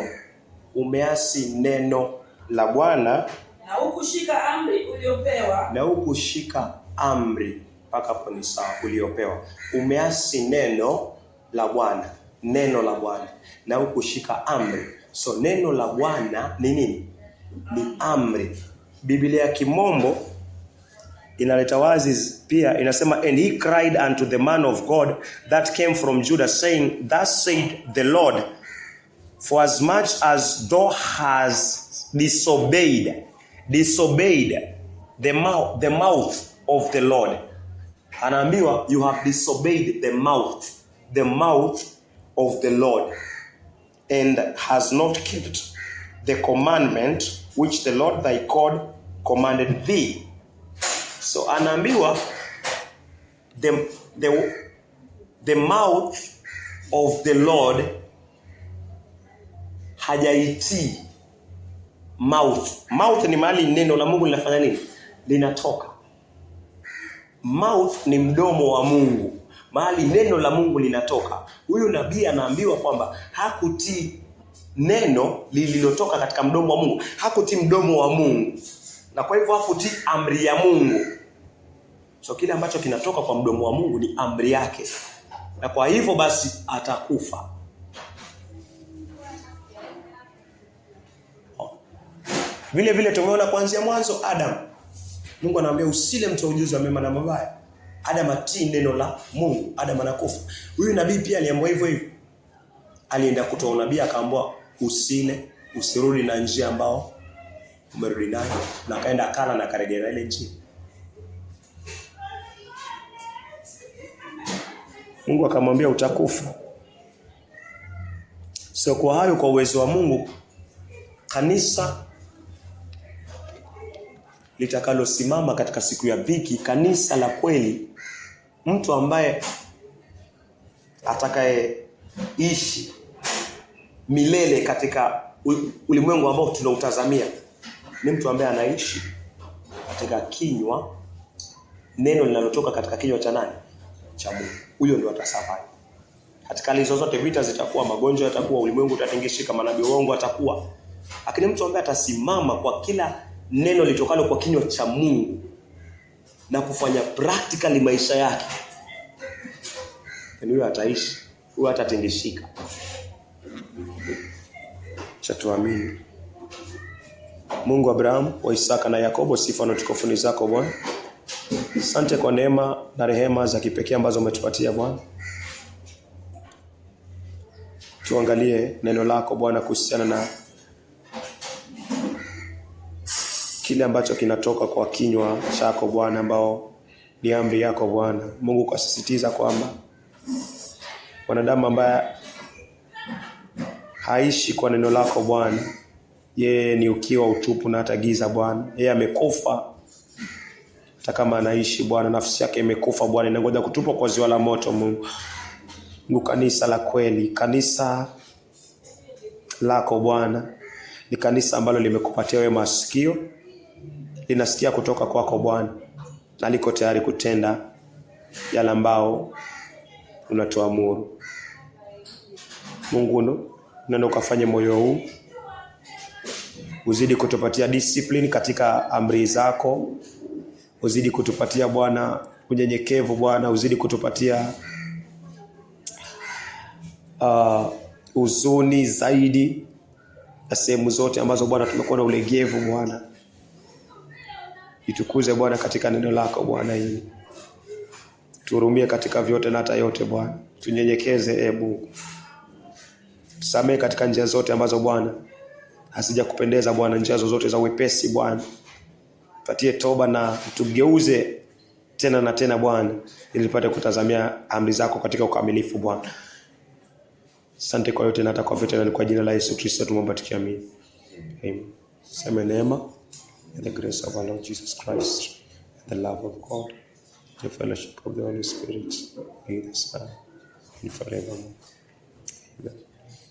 Umeasi neno la Bwana. Na hukushika amri uliopewa. Na hukushika amri. Mpaka hapo ni sawa, uliopewa. Umeasi neno la Bwana. Neno la Bwana. Na hukushika amri. So neno la Bwana ni nini? Ni amri. Biblia ya Kimombo inaleta wazi pia, inasema, and he cried unto the man of God that came from Judah, saying, thus said the Lord, for as much as thou hast disobeyed the mouth of the Lord. Anaambiwa, you have disobeyed the mouth of the Lord, and has not kept the commandment which the Lord thy God commanded thee. So anaambiwa, the mouth of the Lord hajaitii. Mouth ni mahali neno la Mungu linafanya nini? Linatoka. Mouth ni mdomo wa Mungu, mahali neno la Mungu linatoka. Huyu nabii anaambiwa kwamba hakutii neno lililotoka katika mdomo wa Mungu. Hakutii mdomo wa Mungu. Na kwa hivyo hakutii amri ya Mungu. So kile ambacho kinatoka kwa mdomo wa Mungu ni amri yake. Na kwa hivyo basi atakufa. Vile tumeona kuanzia mwanzo Adam. Mungu anaambia usile mti wa ujuzi wa mema na mabaya. Adam atii neno la Mungu, Adam anakufa. Huyu nabii pia aliambiwa hivyo. Alienda kutoa unabii akaambiwa usile, usirudi na njia ambao umerudi nayo, na akaenda akala na akarejea ile njia. Mungu akamwambia utakufa. So kwa hayo, kwa uwezo wa Mungu, kanisa litakalosimama katika siku ya dhiki, kanisa la kweli, mtu ambaye atakayeishi milele katika ulimwengu ambao tunautazamia, ni mtu ambaye anaishi katika kinywa, neno linalotoka katika kinywa cha nani? Cha Mungu. Huyo ndio atasurvive. Katika hali zozote, vita zitakuwa, magonjwa yatakuwa, ulimwengu utatingishika, manabii waongo atakuwa. Lakini mtu ambaye atasimama kwa kila neno litokalo kwa kinywa cha Mungu na kufanya practically maisha yake, huyo ataishi, huyo atatingishika. Chatuamini. Mungu wa Abraham, wa Isaka na Yakobo, sifa na utukufu ni zako Bwana. Asante kwa neema na rehema za kipekee ambazo umetupatia Bwana. Tuangalie neno lako Bwana kuhusiana na kile ambacho kinatoka kwa kinywa chako Bwana, ambao ni amri yako Bwana. Mungu kasisitiza kwamba wanadamu ambaye haishi kwa neno lako Bwana, yeye ni ukiwa, utupu na hata giza Bwana. Yeye amekufa. Hata kama anaishi Bwana, nafsi yake imekufa Bwana, inangoja kutupwa kwa ziwa la moto Mungu. Mungu, kanisa la kweli, kanisa lako Bwana, ni kanisa ambalo limekupatia wewe masikio, linasikia kutoka kwako Bwana, na liko tayari kutenda yale ambao unatuamuru. Mungu, nenda ukafanye moyo huu uzidi kutupatia discipline katika amri zako, uzidi kutupatia Bwana unyenyekevu Bwana, uzidi kutupatia huzuni zaidi na sehemu zote ambazo Bwana tumekuwa na ulegevu Bwana. Itukuze Bwana katika neno lako Bwana hili. Tuhurumie katika vyote na hata yote Bwana. Tunyenyekeze Mungu. Tusamehe katika njia zote ambazo Bwana hasija kupendeza Bwana, njia zote za wepesi Bwana. Patie toba na tugeuze tena na tena Bwana, ili tupate kutazamia amri zako katika ukamilifu Bwana. Asante kwa yote na hata kwa vyote, na kwa jina la Yesu Kristo tumeomba tukiamini. Amen. Sema neema and the grace of our Lord Jesus Christ, and the love of God, the fellowship of the Holy Spirit be with us now and forevermore. Amen.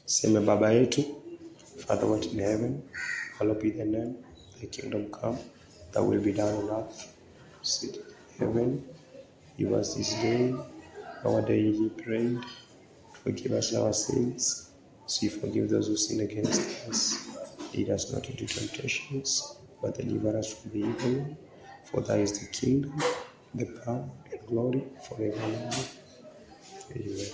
Sema Baba yetu, Father who art in heaven, hallowed be thy name, thy kingdom come, thy will be done on earth as it is in heaven. Give us this day our daily bread. Forgive us our sins, as we forgive those who sin against us. Lead us not into temptations, but deliver us from the evil one. For thy is the kingdom, the power, and glory forever and ever. Amen.